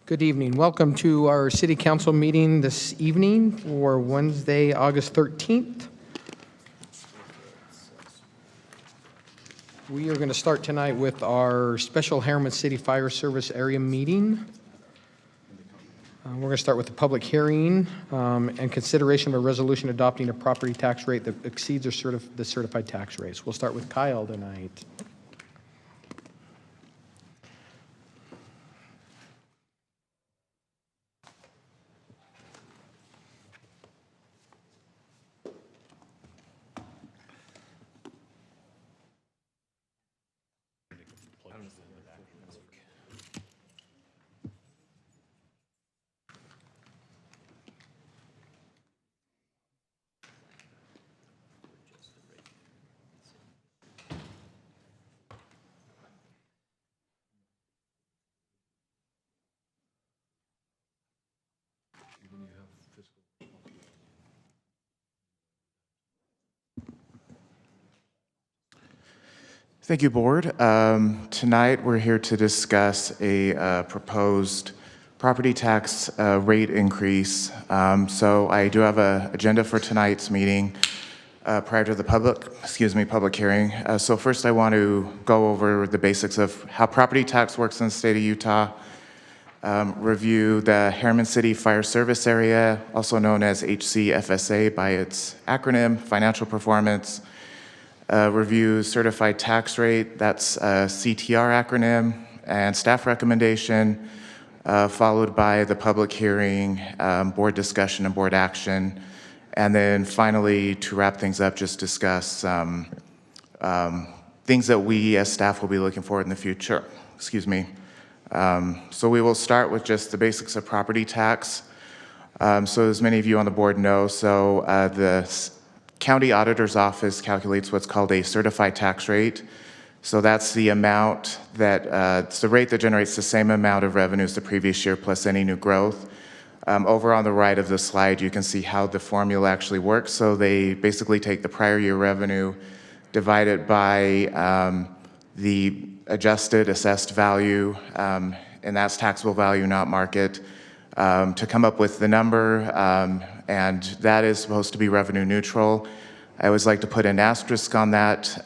Good evening. Welcome to our City Council meeting this evening for Wednesday, August 13th. We are going to start tonight with our special Herriman City Fire Service area meeting. We're going to start with the public hearing and consideration of a resolution adopting a property tax rate that exceeds the certified tax rates. We'll start with Kyle tonight. Thank you, Board. Tonight we're here to discuss a proposed property tax rate increase. So I do have an agenda for tonight's meeting prior to the public hearing. So first I want to go over the basics of how property tax works in the state of Utah, review the Herriman City Fire Service Area, also known as HCFSA by its acronym, financial performance, review certified tax rate, that's a CTR acronym, and staff recommendation, followed by the public hearing, board discussion and board action, and then finally, to wrap things up, just discuss things that we as staff will be looking for in the future. So we will start with just the basics of property tax. So as many of you on the board know, the County Auditor's Office calculates what's called a certified tax rate. So that's the amount that, it's the rate that generates the same amount of revenue as the previous year plus any new growth. Over on the right of the slide, you can see how the formula actually works. So they basically take the prior year revenue, divide it by the adjusted assessed value, and that's taxable value, not market, to come up with the number, and that is supposed to be revenue neutral. I always like to put an asterisk on that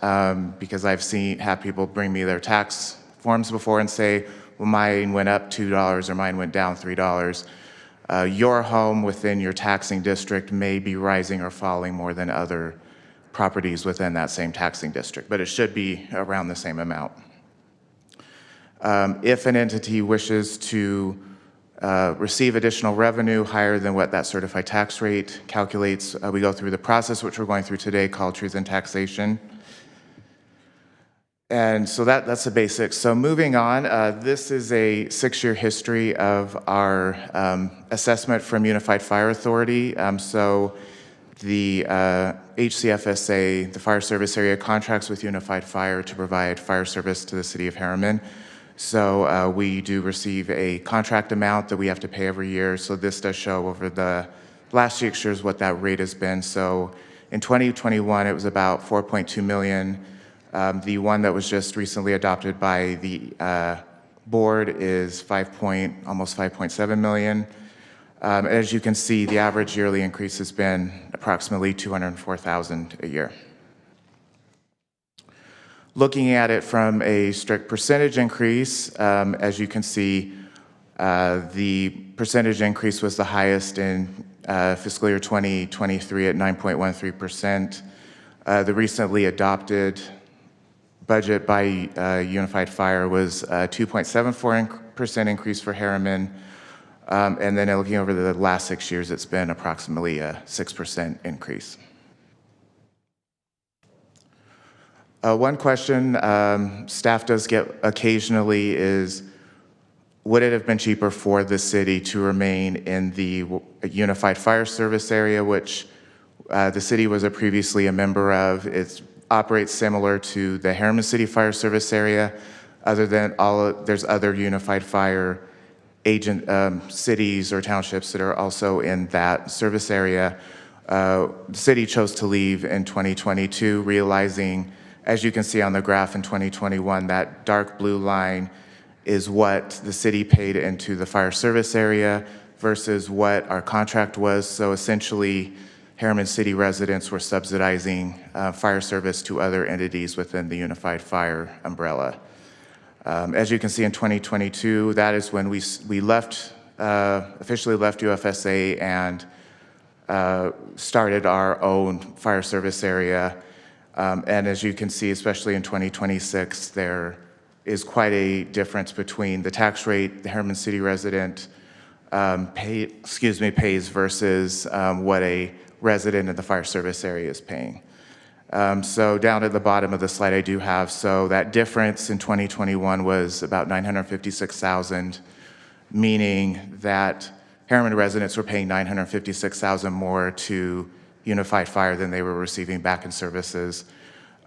because I've had people bring me their tax forms before and say, well, mine went up $2 or mine went down $3. Your home within your taxing district may be rising or falling more than other properties within that same taxing district, but it should be around the same amount. If an entity wishes to receive additional revenue higher than what that certified tax rate calculates, we go through the process which we're going through today called Truth-in-Taxation. And so that's the basics. So moving on, this is a 6-year history of our assessment from Unified Fire Authority. So the HCFSA, the Fire Service Area, contracts with Unified Fire to provide fire service to the city of Herriman. So we do receive a contract amount that we have to pay every year. So this does show over the last 6 years what that rate has been. So in 2021, it was about $4.2 million. The one that was just recently adopted by the board is almost $5.7 million. As you can see, the average yearly increase has been approximately $204,000 a year. Looking at it from a strict percentage increase, as you can see, the percentage increase was the highest in fiscal year 2023 at 9.13%. The recently adopted budget by Unified Fire was a 2.74% increase for Herriman. And then looking over the last 6 years, it's been approximately a 6% increase. One question staff does get occasionally is, would it have been cheaper for the city to remain in the Unified Fire Service Area, which the city was previously a member of? It operates similar to the Herriman City Fire Service Area, other than there's other Unified Fire cities or townships that are also in that service area. The city chose to leave in 2022, realizing, as you can see on the graph in 2021, that dark blue line is what the city paid into the fire service area versus what our contract was. So essentially, Herriman City residents were subsidizing fire service to other entities within the Unified Fire umbrella. As you can see in 2022, that is when we left, officially left UFSA and started our own fire service area. And as you can see, especially in 2026, there is quite a difference between the tax rate the Herriman City resident pays versus what a resident in the fire service area is paying. So down at the bottom of the slide I do have, so that difference in 2021 was about $956,000, meaning that Herriman residents were paying $956,000 more to Unified Fire than they were receiving back in services.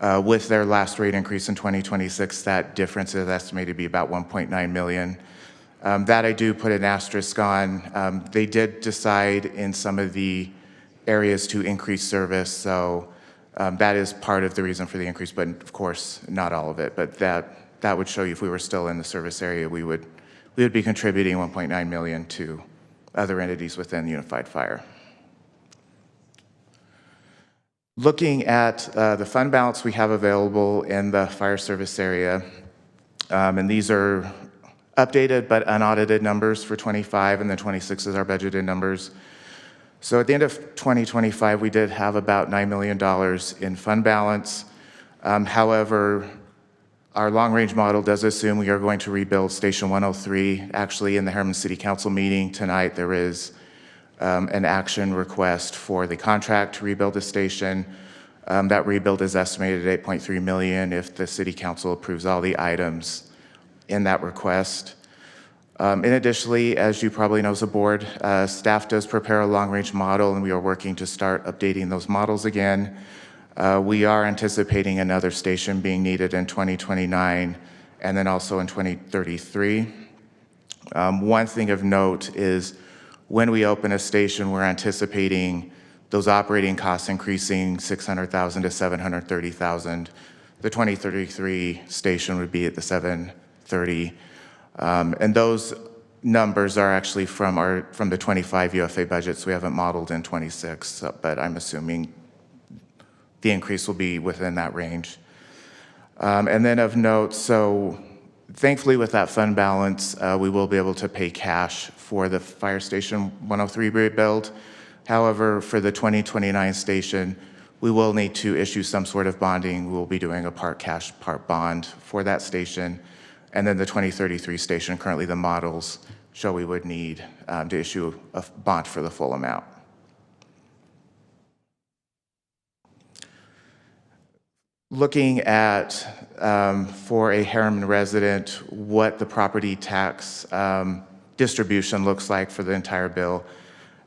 With their last rate increase in 2026, that difference is estimated to be about $1.9 million. That I do put an asterisk on. They did decide in some of the areas to increase service, so that is part of the reason for the increase, but of course, not all of it. But that would show you if we were still in the service area, we would be contributing $1.9 million to other entities within Unified Fire. Looking at the fund balance we have available in the fire service area, and these are updated but unaudited numbers for 25, and then 26 is our budgeted numbers. So at the end of 2025, we did have about $9 million in fund balance. However, our long-range model does assume we are going to rebuild Station 103. Actually, in the Herriman City Council meeting tonight, there is an action request for the contract to rebuild the station. That rebuild is estimated at $8.3 million if the City Council approves all the items in that request. Additionally, as you probably know as a board, staff does prepare a long-range model, and we are working to start updating those models again. We are anticipating another station being needed in 2029 and then also in 2033. One thing of note is when we open a station, we're anticipating those operating costs increasing $600,000 to $730,000. The 2033 station would be at the $730,000. And those numbers are actually from the 25 UFA budget, so we haven't modeled in 26, but I'm assuming the increase will be within that range. And then of note, so thankfully with that fund balance, we will be able to pay cash for the Fire Station 103 rebuild. However, for the 2029 station, we will need to issue some sort of bonding. We'll be doing a part cash, part bond for that station. And then the 2033 station, currently the models show we would need to issue a bond for the full amount. Looking at, for a Herriman resident, what the property tax distribution looks like for the entire bill.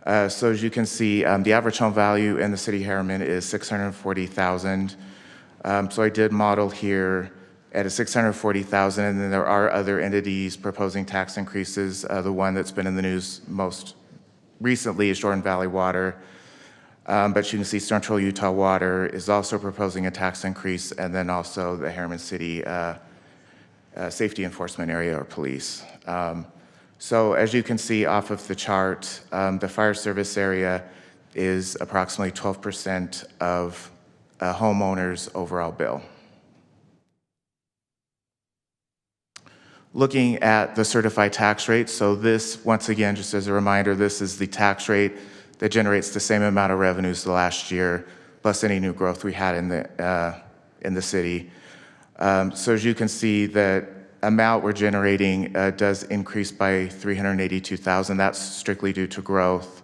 So as you can see, the average home value in the city of Herriman is $640,000. So I did model here at a $640,000, and then there are other entities proposing tax increases. The one that's been in the news most recently is Jordan Valley Water. But you can see Central Utah Water is also proposing a tax increase, and then also the Herriman City Safety Enforcement Area or Police. So as you can see off of the chart, the fire service area is approximately 12% of a homeowner's overall bill. Looking at the certified tax rate, so this, once again, just as a reminder, this is the tax rate that generates the same amount of revenues the last year, plus any new growth we had in the city. So as you can see, the amount we're generating does increase by $382,000. That's strictly due to growth.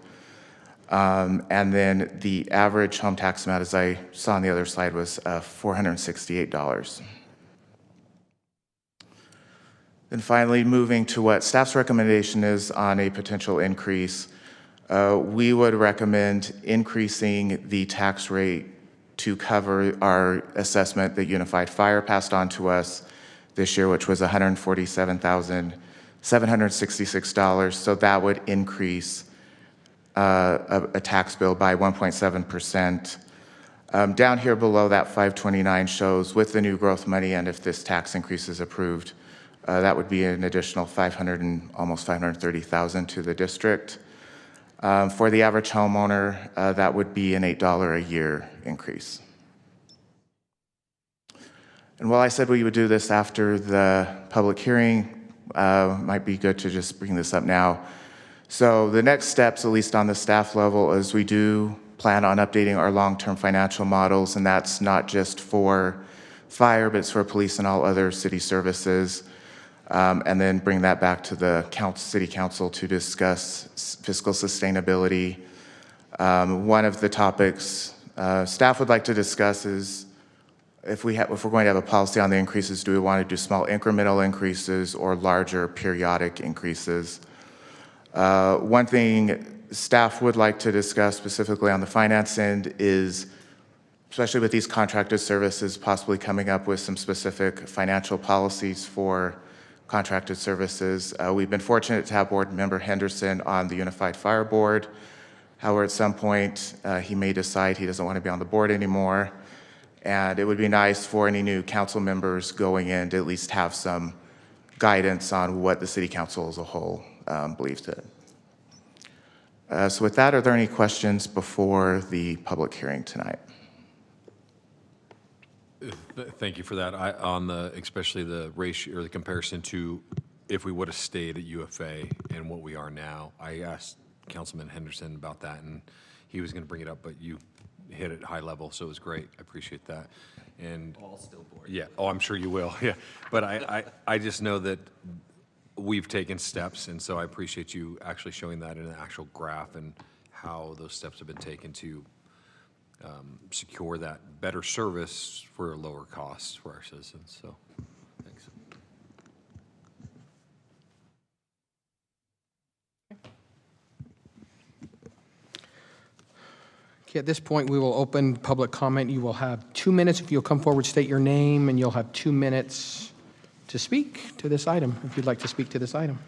And then the average home tax amount, as I saw on the other slide, was $468. And finally, moving to what staff's recommendation is on a potential increase, we would recommend increasing the tax rate to cover our assessment that Unified Fire passed on to us this year, which was $147,766. So that would increase a tax bill by 1.7%. Down here below that 529 shows with the new growth money and if this tax increase is approved, That would be an additional 500 and almost 530,000 to the district. For the average homeowner, that would be an $8 a year increase. And while I said we would do this after the public hearing, might be good to just bring this up now. So the next steps, at least on the staff level, is we do plan on updating our long-term financial models, and that's not just for fire, but it's for police and all other city services. And then bring that back to the city council to discuss fiscal sustainability. One of the topics staff would like to discuss is if we're going to have a policy on the increases, do we want to do small incremental increases or larger periodic increases? One thing staff would like to discuss specifically on the finance end is, especially with these contracted services, possibly coming up with some specific financial policies for contracted services. We've been fortunate to have board member Henderson on the Unified Fire Board. However, at some point, he may decide he doesn't want to be on the board anymore. And it would be nice for any new council members going in to at least have some guidance on what the city council as a whole believes in. So with that, are there any questions before the public hearing tonight? Thank you for that. Especially the ratio or the comparison to if we would have stayed at UFA and what we are now. I asked Councilman Henderson about that, and he was going to bring it up, but you hit it high level, so it was great. I appreciate that. And I'll still board. yeah, oh, I'm sure you will. Yeah, but I just know that we've taken steps, and so I appreciate you actually showing that in an actual graph and how those steps have been taken to secure that better service for a lower cost for our citizens. So, thanks. Okay, at this point, we will open public comment. You will have 2 minutes. If you'll come forward, state your name, and you'll have 2 minutes to speak to this item, if you'd like to speak to this item.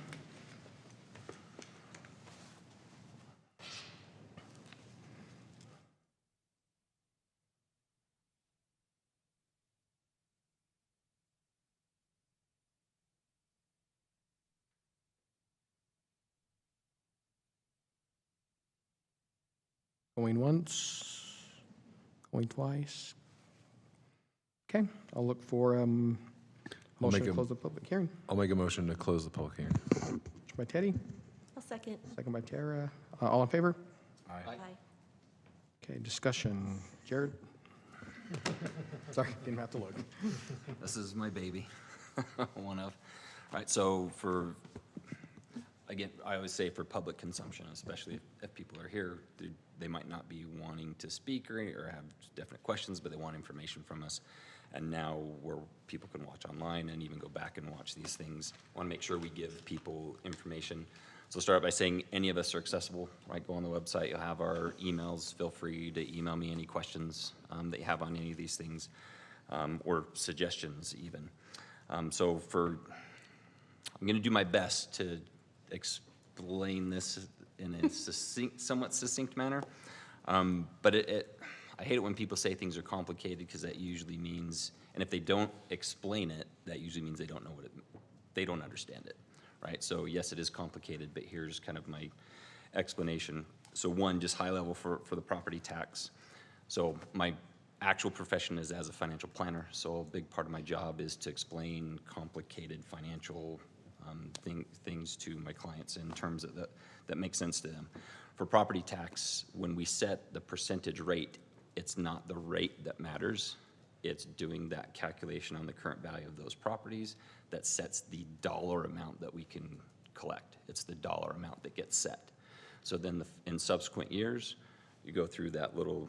Going once, going twice. Okay, I'll look for motion to close the public hearing. I'll make a motion to close the public hearing. Motion by Teddy, I'll second. second by Tara. All in favor? Aye. Okay, discussion. Jared? Sorry, didn't have to look. This is my baby, one of. All right, so again, I always say for public consumption, especially if people are here, they might not be wanting to speak or have definite questions, but they want information from us. And now where people can watch online and even go back and watch these things, I want to make sure we give people information. So start by saying any of us are accessible, right? Go on the website, you'll have our emails. Feel free to email me any questions that you have on any of these things, or suggestions even. I'm going to do my best to explain this in a somewhat succinct manner. But I hate it when people say things are complicated, because that usually means, and if they don't explain it, that usually means they don't know they don't understand it, right? So yes, it is complicated, but here's kind of my explanation. So one, just high level for the property tax. So my actual profession is as a financial planner. So a big part of my job is to explain complicated financial things to my clients in terms of that make sense to them. For property tax, when we set the percentage rate, it's not the rate that matters. It's doing that calculation on the current value of those properties that sets the dollar amount that we can collect. It's the dollar amount that gets set. So then in subsequent years, you go through that little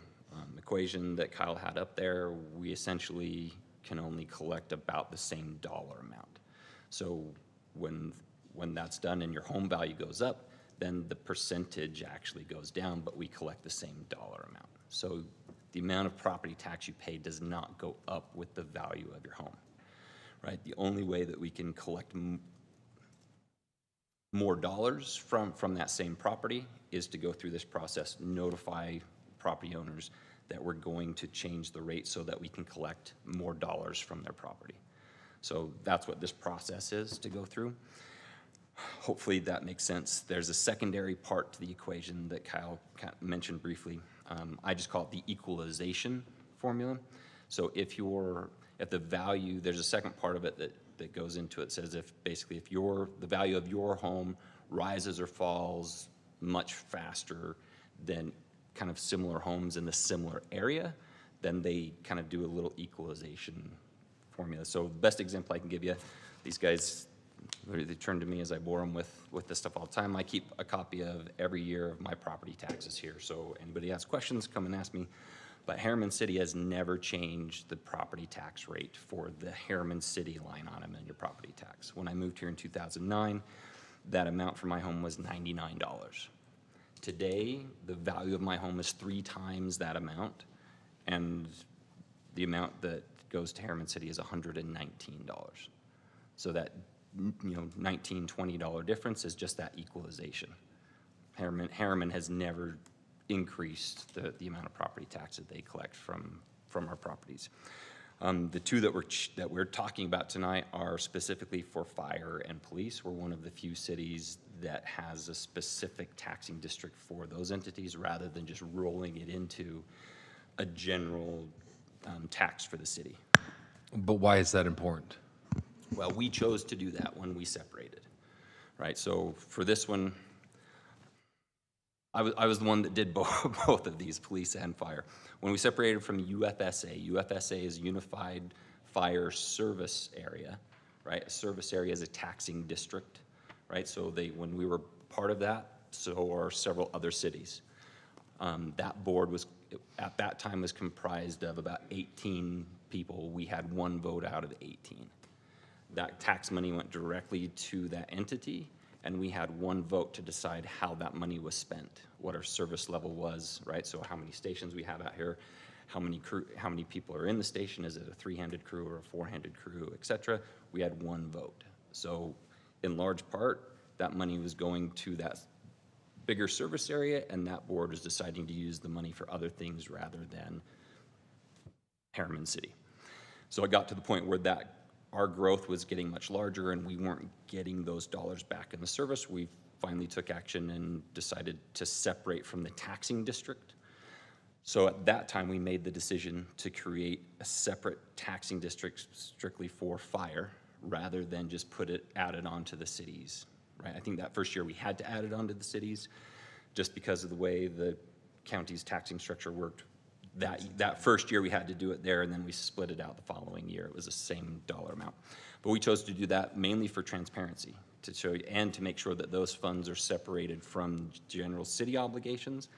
equation that Kyle had up there. We essentially can only collect about the same dollar amount. So when that's done and your home value goes up, then the percentage actually goes down, but we collect the same dollar amount. So the amount of property tax you pay does not go up with the value of your home, right? The only way that we can collect more dollars from that same property is to go through this process, notify property owners that we're going to change the rate so that we can collect more dollars from their property. So that's what this process is to go through. Hopefully that makes sense. There's a secondary part to the equation that Kyle mentioned briefly. I just call it the equalization formula. So if the value, there's a second part of it that goes into it, says if basically if the value of your home rises or falls much faster than kind of similar homes in the similar area, then they kind of do a little equalization formula. So the best example I can give you, these guys, they turn to me as I bore them with this stuff all the time. I keep a copy of every year of my property taxes here. So anybody has questions, come and ask me. But Herriman City has never changed the property tax rate for the Herriman City line item in your property tax. When I moved here in 2009, that amount for my home was $99. Today, the value of my home is 3 times that amount, and the amount that goes to Herriman City is $119. So that $19, $20 difference is just that equalization. Herriman has never increased the amount of property tax that they collect from our properties. The two that we're talking about tonight are specifically for fire and police. We're one of the few cities that has a specific taxing district for those entities rather than just rolling it into a general tax for the city. But why is that important? Well, we chose to do that when we separated, right? So for this one, I was the one that did both of these, police and fire. When we separated from UFSA is Unified Fire Service Area, right? A service area is a taxing district, right? So when we were part of that, so are several other cities. That board at that time was comprised of about 18 people. We had 1 vote out of 18. That tax money went directly to that entity, and we had 1 vote to decide how that money was spent, what our service level was, right? So how many stations we have out here, how many people are in the station, is it a 3-handed crew or a 4-handed crew, et cetera. We had 1 vote. So in large part, that money was going to that bigger service area, and that board was deciding to use the money for other things rather than Herriman City. So it got to the point where our growth was getting much larger and we weren't getting those dollars back in the service. We finally took action and decided to separate from the taxing district. So at that time, we made the decision to create a separate taxing district strictly for fire rather than just add it on to the cities, right? I think that first year we had to add it onto the cities just because of the way the county's taxing structure worked. That first year we had to do it there, and then we split it out the following year. It was the same dollar amount. But we chose to do that mainly for transparency, to show you, and to make sure that those funds are separated from general city obligations,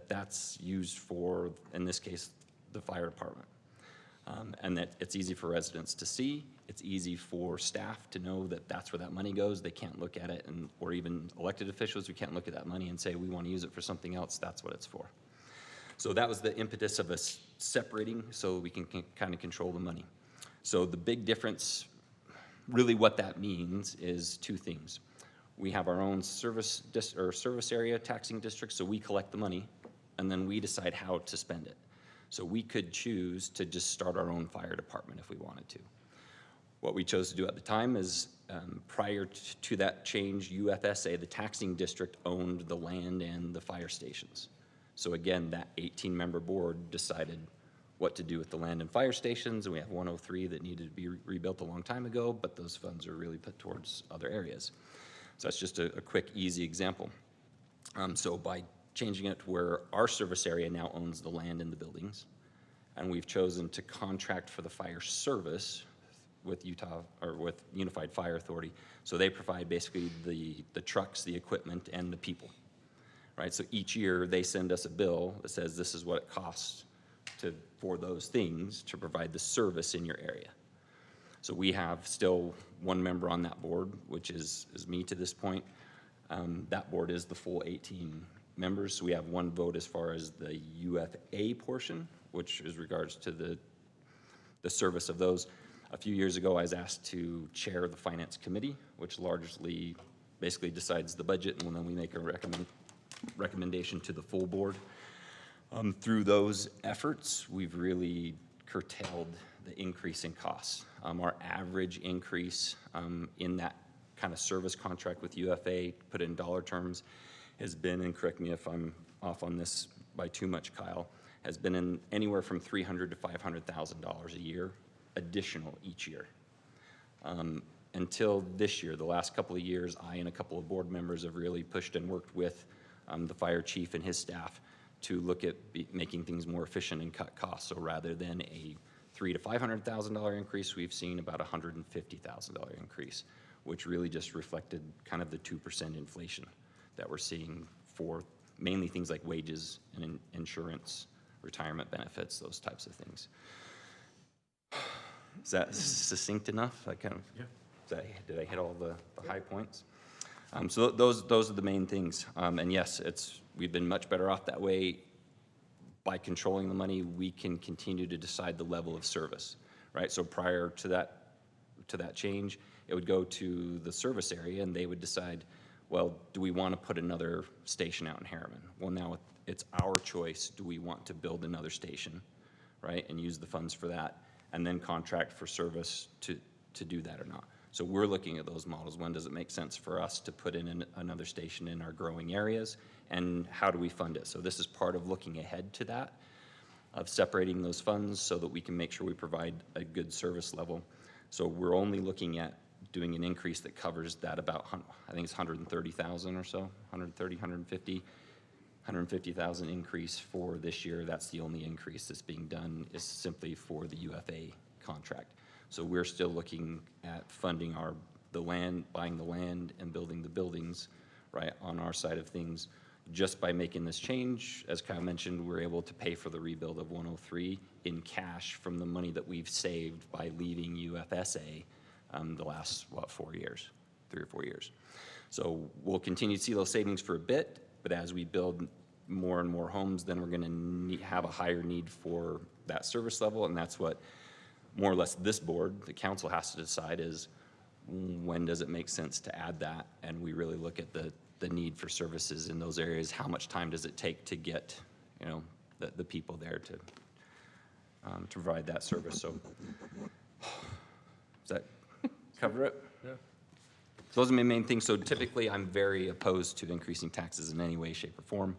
that's used for, in this case, the fire department. And that it's easy for residents to see. It's easy for staff to know that that's where that money goes. They can't look at it, or even elected officials who can't look at that money and say, we want to use it for something else. That's what it's for. So that was the impetus of us separating so we can kind of control the money. So the big difference, really what that means is 2 things. We have our own service area taxing district, so we collect the money, and then we decide how to spend it. So we could choose to just start our own fire department if we wanted to. What we chose to do at the time is, prior to that change, UFSA, the taxing district, owned the land and the fire stations. So again, that 18-member board decided what to do with the land and fire stations, and we have 103 that needed to be rebuilt a long time ago, but those funds are really put towards other areas. So that's just a quick, easy example. So by changing it to where our service area now owns the land and the buildings, and we've chosen to contract for the fire service with with Unified Fire Authority. So they provide basically the trucks, the equipment, and the people. Right, so each year they send us a bill that says this is what it costs for those things to provide the service in your area. So we have still 1 member on that board, which is me to this point. That board is the full 18 members. So we have 1 vote as far as the UFA portion, which is regards to the service of those. A few years ago, I was asked to chair the finance committee, which largely basically decides the budget, and then we make a recommendation to the full board. Through those efforts, we've really curtailed the increase in costs. Our average increase in that kind of service contract with UFA, put in dollar terms, has been, and correct me if I'm off on this by too much, Kyle, has been in anywhere from $300,000 to $500,000 a year, additional each year. Until this year, the last couple of years, I and a couple of board members have really pushed and worked with the fire chief and his staff to look at making things more efficient and cut costs. So rather than a $300,000 to $500,000 increase, we've seen about a $150,000 increase, which really just reflected kind of the 2% inflation that we're seeing for mainly things like wages and insurance, retirement benefits, those types of things. Is that succinct enough? I kind of, did I hit all the high points? So those are the main things. And yes, we've been much better off that way. By controlling the money, we can continue to decide the level of service, right? So prior to that change, it would go to the service area and they would decide, well, do we want to put another station out in Herriman? Well, now it's our choice. Do we want to build another station, right? And use the funds for that and then contract for service to do that or not. So we're looking at those models. When does it make sense for us to put in another station in our growing areas, and how do we fund it? So this is part of looking ahead to that, of separating those funds so that we can make sure we provide a good service level. So we're only looking at doing an increase that covers that about, I think it's 130,000 or so, 130, 150, 150,000 increase for this year. That's the only increase that's being done, is simply for the UFA contract. So we're still looking at funding the land, buying the land and building the buildings, right, on our side of things. Just by making this change, as Kyle mentioned, we're able to pay for the rebuild of 103 in cash from the money that we've saved by leaving UFSA the last, 4 years, 3 or 4 years. So we'll continue to see those savings for a bit, but as we build more and more homes, then we're gonna have a higher need for that service level, and that's what more or less this board, the council, has to decide, is when does it make sense to add that? And we really look at the need for services in those areas. How much time does it take to get, the people there to provide that service? So does that cover it? Yeah. So those are my main things. So typically, I'm very opposed to increasing taxes in any way, shape, or form.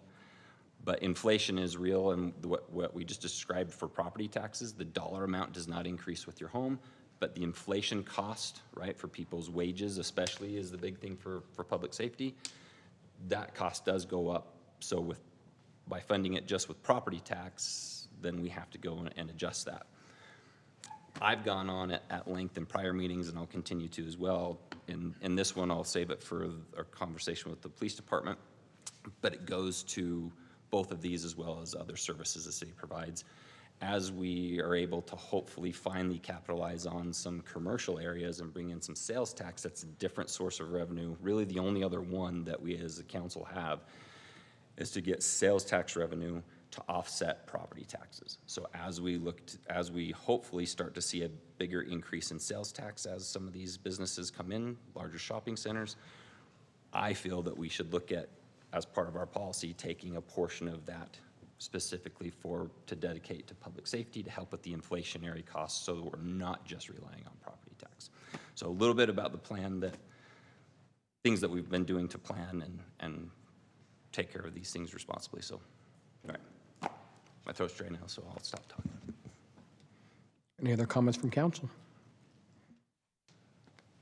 But inflation is real, and what we just described for property taxes, the dollar amount does not increase with your home, but the inflation cost, right, for people's wages especially, is the big thing for public safety. That cost does go up. So by funding it just with property tax, then we have to go and adjust that. I've gone on at length in prior meetings, and I'll continue to as well. In this one, I'll save it for our conversation with the police department, but it goes to both of these as well as other services the city provides. As we are able to hopefully finally capitalize on some commercial areas and bring in some sales tax, that's a different source of revenue. Really the only other one that we as a council have is to get sales tax revenue to offset property taxes. So as we hopefully start to see a bigger increase in sales tax as some of these businesses come in, larger shopping centers, I feel that we should look at, as part of our policy, taking a portion of that specifically to dedicate to public safety to help with the inflationary costs, so that we're not just relying on property tax. So a little bit about the plan, things that we've been doing to plan and take care of these things responsibly. So, all right, my throat's dry now, so I'll stop talking. Any other comments from council?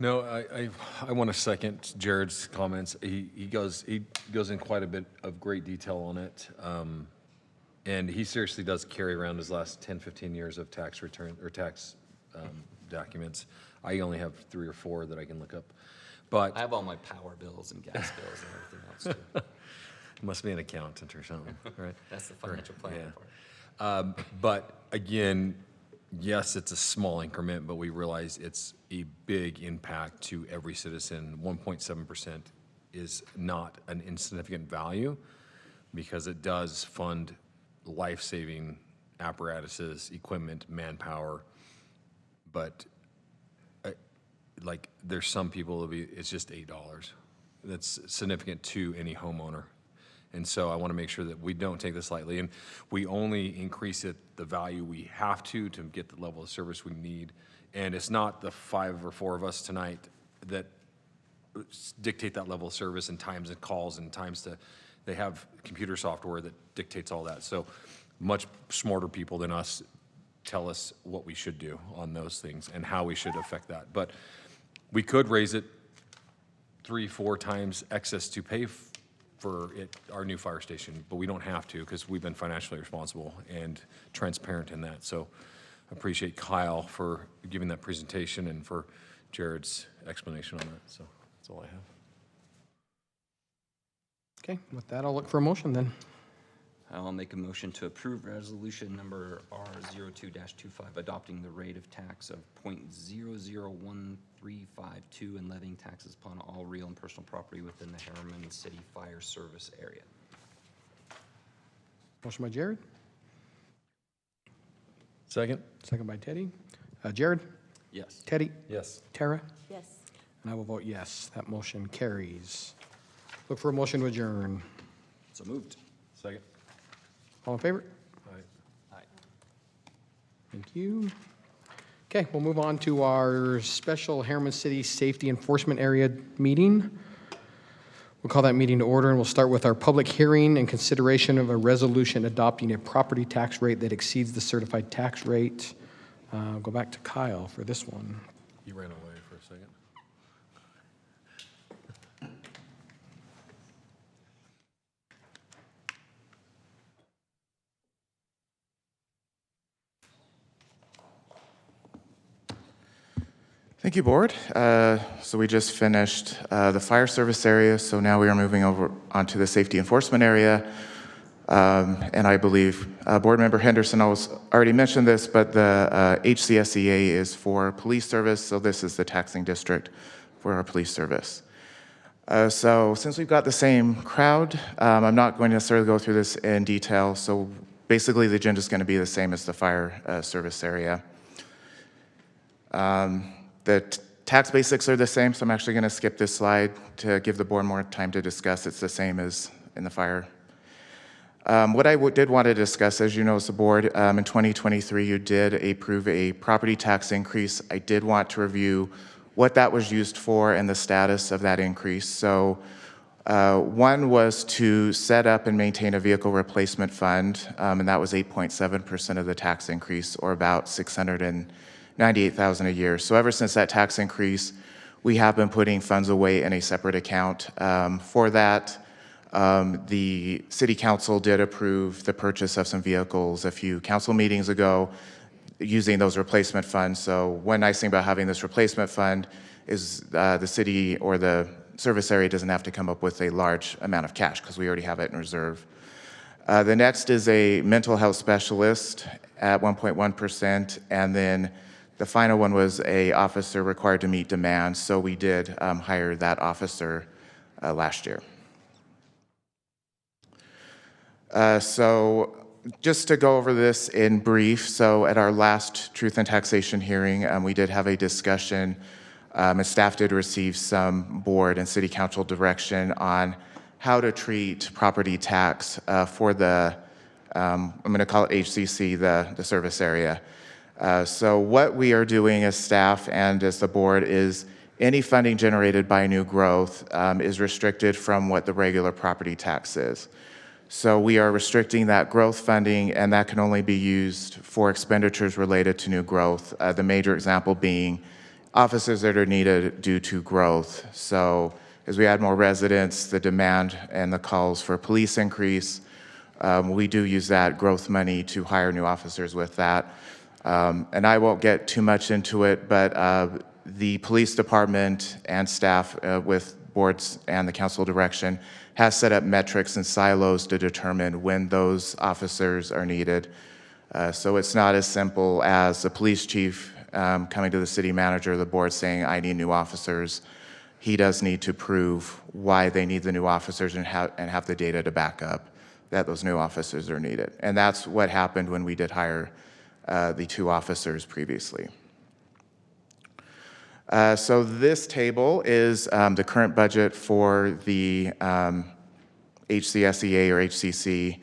No, I want to second Jared's comments. He goes in quite a bit of great detail on it. And he seriously does carry around his last 10, 15 years of tax return or tax documents. I only have 3 or 4 that I can look up. But I have all my power bills and gas bills and everything else too. Must be an accountant or something, right? That's the financial planning Yeah. part. But again, yes, it's a small increment, but we realize it's a big impact to every citizen. 1.7% is not an insignificant value, because it does fund life-saving apparatuses, equipment, manpower. But like, there's some people it's just $8. That's significant to any homeowner. And so I want to make sure that we don't take this lightly, and we only increase it the value we have to get the level of service we need. And it's not the 5 or 4 of us tonight that dictate that level of service and times and calls and times to, they have computer software that dictates all that. So much smarter people than us tell us what we should do on those things and how we should affect that. But we could raise it 3-4 times excess to pay for it, our new fire station, but we don't have to because we've been financially responsible and transparent in that. So I appreciate Kyle for giving that presentation and for Jared's explanation on that. So that's all I have. Okay, with that, I'll look for a motion then. I'll make a motion to approve resolution number R02-25, adopting the rate of tax of 0.001352 and levying taxes upon all real and personal property within the Herriman City Fire Service area. Motion by Jared, Second? second by Teddy. Jared, Yes. Teddy, Yes. Tara, Yes. and I will vote yes. That motion carries. Look for a motion to adjourn. So moved. Second? All in favor? Aye. Thank you. Okay, we'll move on to our special Herriman City Safety Enforcement Area meeting. We'll call that meeting to order, and we'll start with our public hearing and consideration of a resolution adopting a property tax rate that exceeds the certified tax rate. Go back to Kyle for this one. You ran away for a second. Thank you, Board. So we just finished the fire service area, so now we are moving over onto the safety enforcement area. And I believe Board Member Henderson already mentioned this, but the HCSEA is for police service, so this is the taxing district for our police service. So since we've got the same crowd, I'm not going to necessarily go through this in detail. So basically, the agenda is going to be the same as the fire service area. The tax basics are the same, so I'm actually going to skip this slide to give the board more time to discuss. It's the same as in the fire. What I did want to discuss, as you know, as the board, in 2023, you did approve a property tax increase. I did want to review what that was used for and the status of that increase. So one was to set up and maintain a vehicle replacement fund, and that was 8.7% of the tax increase, or about $698,000 a year. So ever since that tax increase, we have been putting funds away in a separate account. For that, the City Council did approve the purchase of some vehicles a few council meetings ago using those replacement funds. So one nice thing about having this replacement fund is the city or the service area doesn't have to come up with a large amount of cash because we already have it in reserve. The next is a mental health specialist at 1.1%, and then the final one was a officer required to meet demands, so we did hire that officer last year. So just to go over this in brief, so at our last Truth-in-Taxation hearing, we did have a discussion, and staff did receive some board and city council direction on how to treat property tax for the, I'm going to call it HCC, the service area. So what we are doing as staff and as the board is any funding generated by new growth is restricted from what the regular property tax is. So we are restricting that growth funding, and that can only be used for expenditures related to new growth. The major example being offices that are needed due to growth. So as we add more residents, the demand and the calls for police increase, we do use that growth money to hire new officers with that. And I won't get too much into it, but the police department and staff with boards and the council direction has set up metrics and silos to determine when those officers are needed. So it's not as simple as the police chief coming to the city manager or the board saying, I need new officers. He does need to prove why they need the new officers and have the data to back up that those new officers are needed. And that's what happened when we did hire the 2 officers previously. So this table is the current budget for the HCSEA or HCC.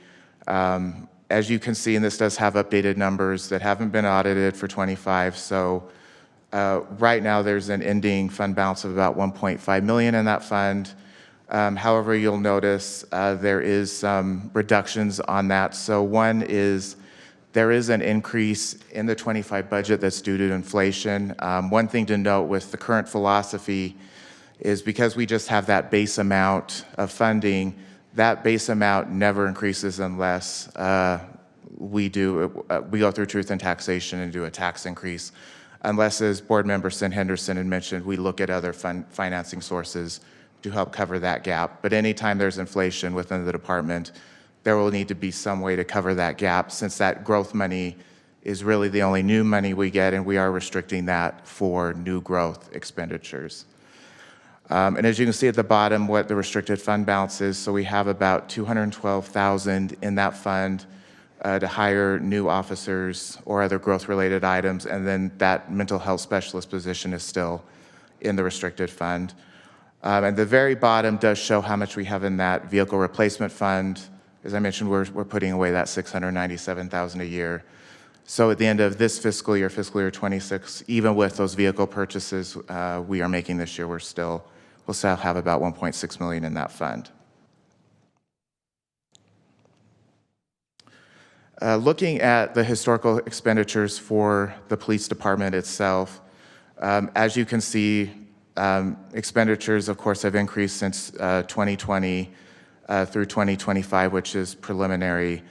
As you can see, and this does have updated numbers that haven't been audited for 25, so right now there's an ending fund balance of about 1.5 million in that fund. However, you'll notice there is some reductions on that. So one is there is an increase in the 25 budget that's due to inflation. One thing to note with the current philosophy is because we just have that base amount of funding, that base amount never increases unless we go through Truth-in-Taxation and do a tax increase. Unless, as Board Member Sin Henderson had mentioned, we look at other financing sources to help cover that gap. But anytime there's inflation within the department, there will need to be some way to cover that gap, since that growth money is really the only new money we get, and we are restricting that for new growth expenditures. And as you can see at the bottom, what the restricted fund balance is, so we have about $212,000 in that fund to hire new officers or other growth-related items, and then that mental health specialist position is still in the restricted fund. And the very bottom does show how much we have in that vehicle replacement fund. As I mentioned, we're putting away that $697,000 a year. So at the end of this fiscal year 26, even with those vehicle purchases we are making this year, we'll still have about 1.6 million in that fund. Looking at the historical expenditures for the police department itself, as you can see, expenditures, of course, have increased since 2020 through 2025, which is preliminary.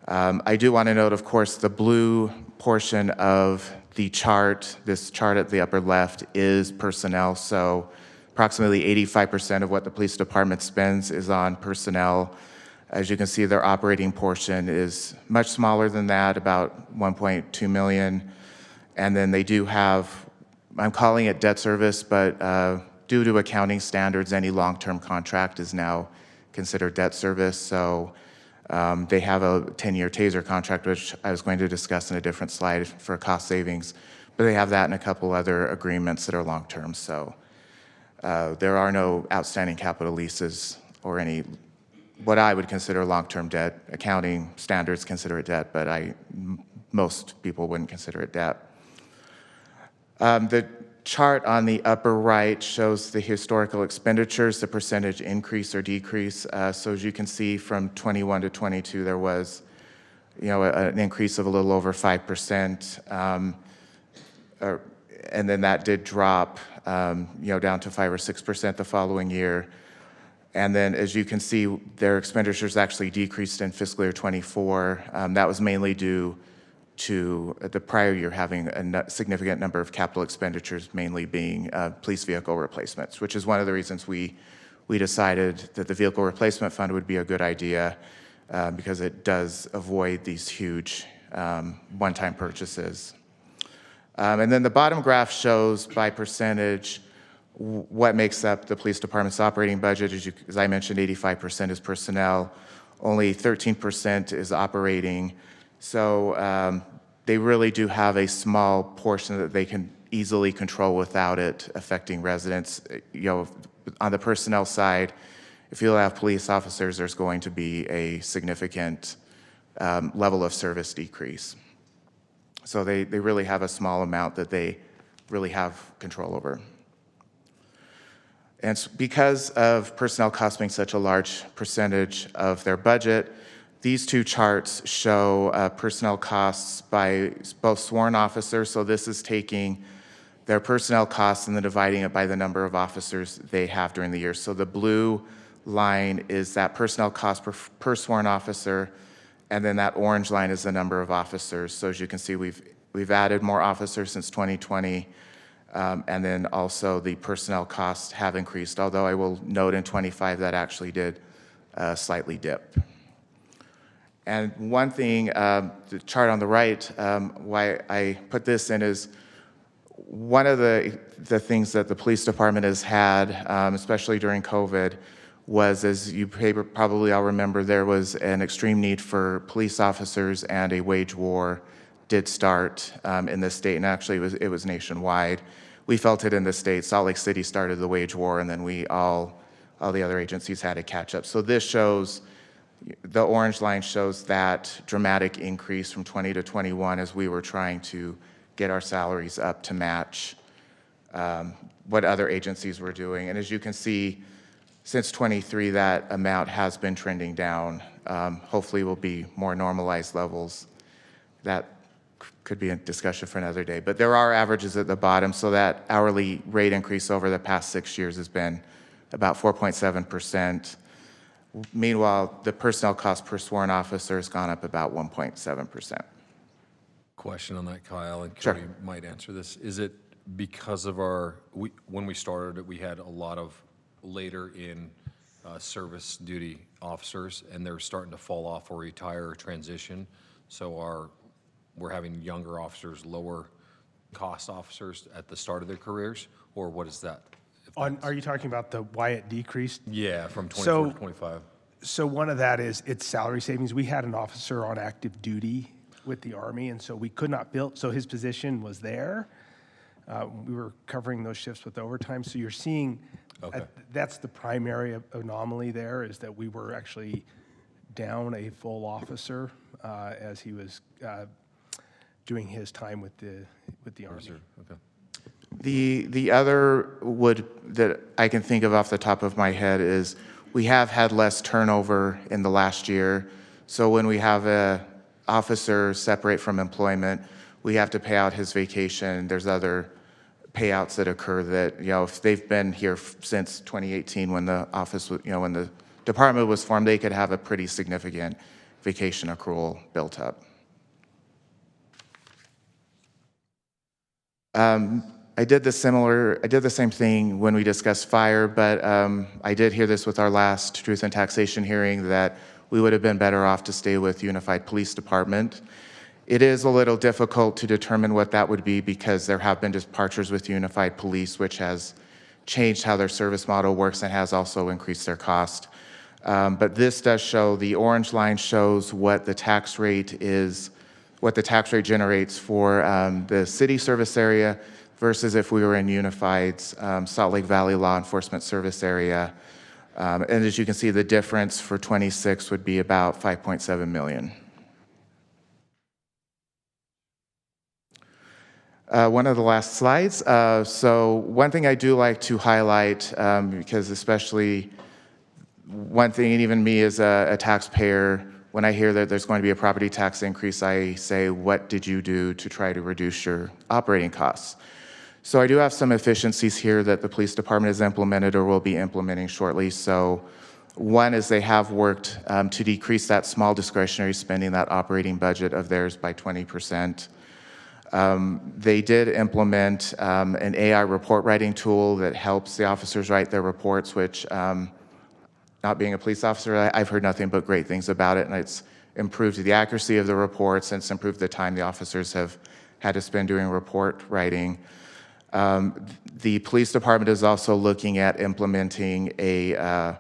I do want to note, of course, the blue portion of the chart, this chart at the upper left, is personnel. So approximately 85% of what the police department spends is on personnel. As you can see, their operating portion is much smaller than that, about 1.2 million. And then they do have, I'm calling it debt service, but due to accounting standards, any long-term contract is now considered debt service. So they have a 10-year TASER contract, which I was going to discuss in a different slide for cost savings, but they have that and a couple other agreements that are long-term. So there are no outstanding capital leases or any what I would consider long-term debt. Accounting standards consider it debt, but most people wouldn't consider it debt. The chart on the upper right shows the historical expenditures, the percentage increase or decrease. So as you can see, from 21 to 22, there was, an increase of a little over 5%, and then that did drop, down to 5 or 6% the following year. And then, as you can see, their expenditures actually decreased in fiscal year 24. That was mainly due to the prior year having a significant number of capital expenditures, mainly being police vehicle replacements, which is one of the reasons we decided that the vehicle replacement fund would be a good idea, because it does avoid these huge one-time purchases. And then the bottom graph shows by percentage what makes up the police department's operating budget. As I mentioned, 85% is personnel, only 13% is operating. So they really do have a small portion that they can easily control without it affecting residents. On the personnel side, if you have police officers, there's going to be a significant level of service decrease. So they really have a small amount that they really have control over. And because of personnel costs being such a large percentage of their budget, these two charts show personnel costs by both sworn officers. So this is taking their personnel costs and then dividing it by the number of officers they have during the year. So the blue line is that personnel cost per sworn officer, and then that orange line is the number of officers. So as you can see, we've added more officers since 2020. And then also the personnel costs have increased, although I will note in 25 that actually did slightly dip. And one thing, the chart on the right, why I put this in is one of the things that the police department has had, especially during COVID, was, as you probably all remember, there was an extreme need for police officers, and a wage war did start in this state, and actually it was nationwide. We felt it in the state. Salt Lake City started the wage war, and then we all all the other agencies had to catch up. So this shows, the orange line shows that dramatic increase from 20 to 21 as we were trying to get our salaries up to match what other agencies were doing. And as you can see, since 23, that amount has been trending down. Hopefully will be more normalized levels. That could be a discussion for another day. But there are averages at the bottom, so that hourly rate increase over the past 6 years has been about 4.7%. Meanwhile, the personnel cost per sworn officer has gone up about 1.7%. Question on that, Kyle, and Sure. Cody might answer this. Is it because of when we started, we had a lot of later in service duty officers, and they're starting to fall off or retire or transition, so we're having younger officers, lower cost officers at the start of their careers, or what is that? Are you talking about why it decreased? Yeah, from 24 to 25. So one of that is it's salary savings. We had an officer on active duty with the Army, and so we could not build, so his position was there. We were covering those shifts with overtime. So you're seeing, Okay. that's the primary anomaly there, is that we were actually down a full officer as he was doing his time with the Army. Okay. The other that I can think of off the top of my head is we have had less turnover in the last year. So when we have a officer separate from employment, we have to pay out his vacation. There's other payouts that occur that, if they've been here since 2018 when the office, when the department was formed, they could have a pretty significant vacation accrual built up. I did the same thing when we discussed fire, but I did hear this with our last Truth-in-Taxation hearing that we would have been better off to stay with Unified Police Department. It is a little difficult to determine what that would be because there have been departures with Unified Police, which has changed how their service model works and has also increased their cost. But this does show, the orange line shows what the tax rate is, what the tax rate generates for the city service area versus if we were in Unified's Salt Lake Valley Law Enforcement Service area. And as you can see, the difference for 26 would be about 5.7 million. One of the last slides. So one thing I do like to highlight, because especially one thing, and even me as a taxpayer, when I hear that there's going to be a property tax increase, I say, what did you do to try to reduce your operating costs? So I do have some efficiencies here that the police department has implemented or will be implementing shortly. So one is they have worked to decrease that small discretionary spending, that operating budget of theirs by 20%. They did implement an AI report writing tool that helps the officers write their reports, which, not being a police officer, I've heard nothing but great things about it, and it's improved the accuracy of the reports, and it's improved the time the officers have had to spend doing report writing. The police department is also looking at implementing a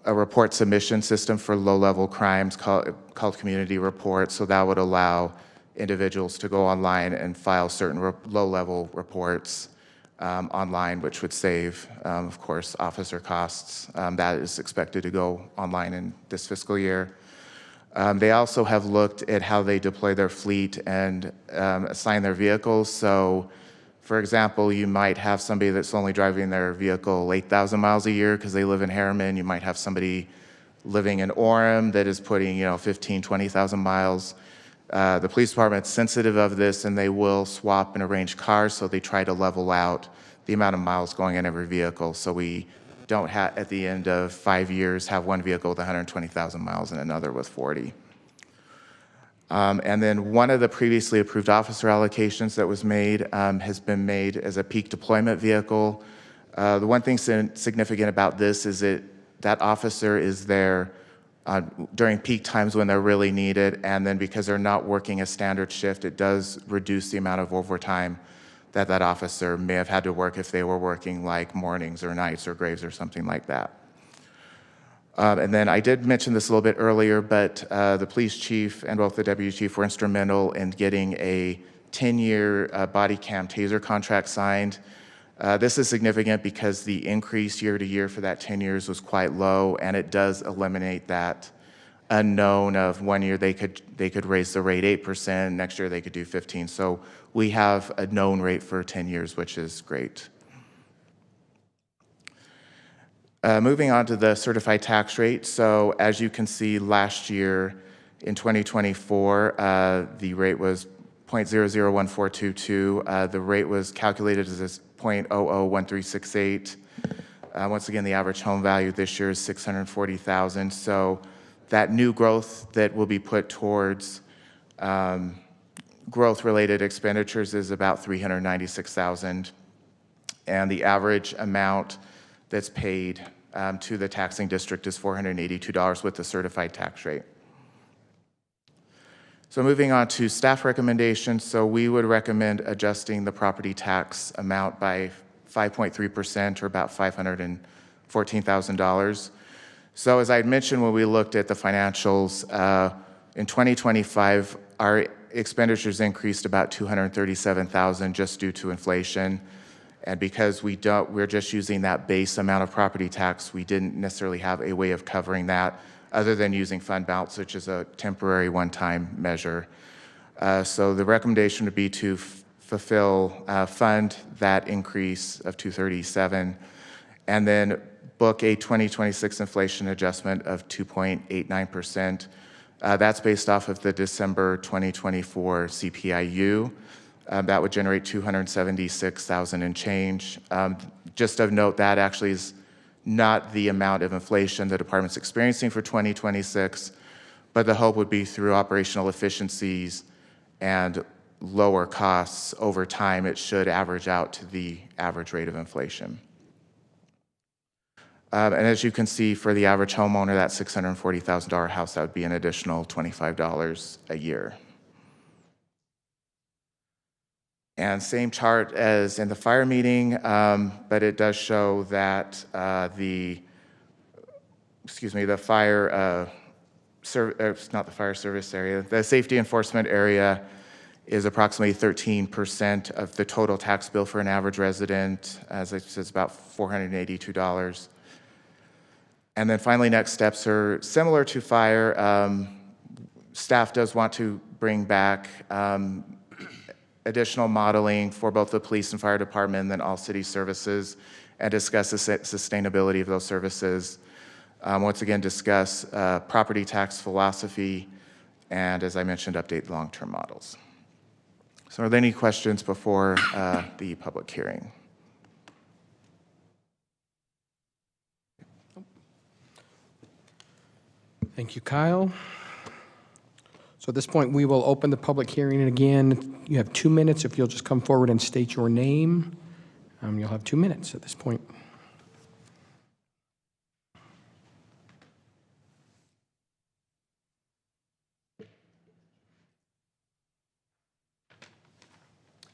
report submission system for low-level crimes called Community Report, so that would allow individuals to go online and file certain low-level reports online, which would save, of course, officer costs. That is expected to go online in this fiscal year. They also have looked at how they deploy their fleet and assign their vehicles. So, for example, you might have somebody that's only driving their vehicle 8,000 miles a year because they live in Herriman. You might have somebody living in Orem that is putting, 15, 20,000 miles. The police department's sensitive of this, and they will swap and arrange cars, so they try to level out the amount of miles going in every vehicle. So we don't have, at the end of 5 years, have one vehicle with 120,000 miles and another with 40. And then one of the previously approved officer allocations that was made has been made as a peak deployment vehicle. The one thing significant about this is that officer is there during peak times when they're really needed, and then because they're not working a standard shift, it does reduce the amount of overtime that officer may have had to work if they were working like mornings or nights or graves or something like that. And then I did mention this a little bit earlier, but the police chief and both the deputy chief were instrumental in getting a 10-year body cam taser contract signed. This is significant because the increase year to year for that 10 years was quite low, and it does eliminate that unknown of one year they could raise the rate 8%, next year they could do 15. So we have a known rate for 10 years, which is great. Moving on to the certified tax rate. So as you can see, last year in 2024, the rate was 0.001422. The rate was calculated as 0.001368. Once again, the average home value this year is $640,000. So that new growth that will be put towards growth-related expenditures is about $396,000, and the average amount that's paid to the taxing district is $482 with the certified tax rate. So moving on to staff recommendations, so we would recommend adjusting the property tax amount by 5.3%, or about $514,000. So as I had mentioned when we looked at the financials, in 2025, our expenditures increased about $237,000 just due to inflation. And because we're just using that base amount of property tax, we didn't necessarily have a way of covering that other than using fund balance, which is a temporary one-time measure. So the recommendation would be to fund that increase of $237,000, and then book a 2026 inflation adjustment of 2.89%. That's based off of the December 2024 CPIU. That would generate $276,000 and change. Just of note, that actually is not the amount of inflation the department's experiencing for 2026, but the hope would be through operational efficiencies and lower costs over time, it should average out to the average rate of inflation. And as you can see, for the average homeowner, that $640,000 house, that would be an additional $25 a year. And same chart as in the fire meeting, but it does show that the safety enforcement area is approximately 13% of the total tax bill for an average resident. As I said, it's about $482. And then finally, next steps are similar to fire. Staff does want to bring back additional modeling for both the police and fire department and then all city services, and discuss the sustainability of those services. Once again, discuss property tax philosophy, and as I mentioned, update long-term models. So are there any questions before the public hearing? Thank you, Kyle. So at this point, we will open the public hearing. And again, you have 2 minutes. If you'll just come forward and state your name, you'll have 2 minutes at this point.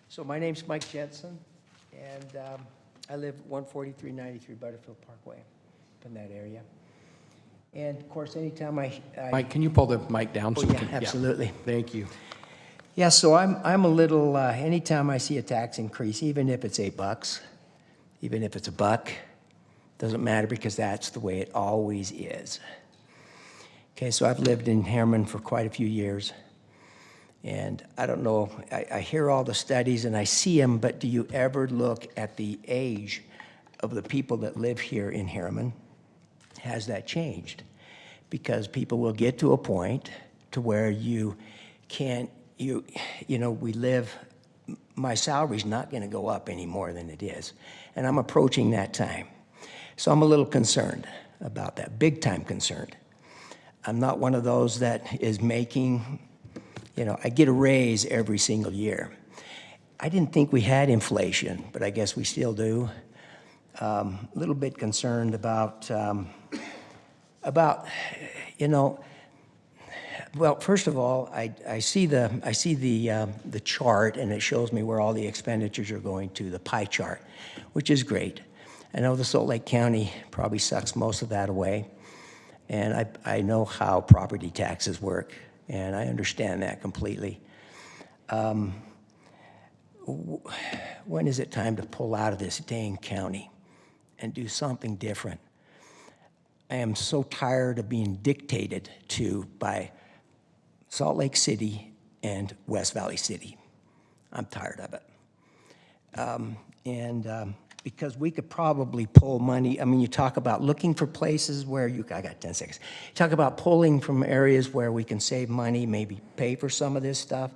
So my name's Mike Jensen, and I live 14393 Butterfield Parkway, up in that area. And of course, anytime I Mike, can you pull the mic down? Oh, we yeah, can- absolutely. Thank you. Yeah, so I'm a little, anytime I see a tax increase, even if it's $8, even if it's $1, doesn't matter, because that's the way it always is. Okay, so I've lived in Herriman for quite a few years, and I don't know, I hear all the studies and I see them, but do you ever look at the age of the people that live here in Herriman? Has that changed? Because people will get to a point to where you can't, we live, my salary's not gonna go up any more than it is. And I'm approaching that time. So I'm a little concerned about that, big time concerned. I'm not one of those that is making, I get a raise every single year. I didn't think we had inflation, but I guess we still do. A little bit concerned about, well, first of all, I see the chart, and it shows me where all the expenditures are going to, the pie chart, which is great. I know the Salt Lake County probably sucks most of that away, and I know how property taxes work, and I understand that completely. when is it time to pull out of this dang county and do something different? I am so tired of being dictated to by Salt Lake City and West Valley City. I'm tired of it. Because we could probably pull money, I mean, you talk about looking for places where I got 10 seconds. You talk about pulling from areas where we can save money, maybe pay for some of this stuff,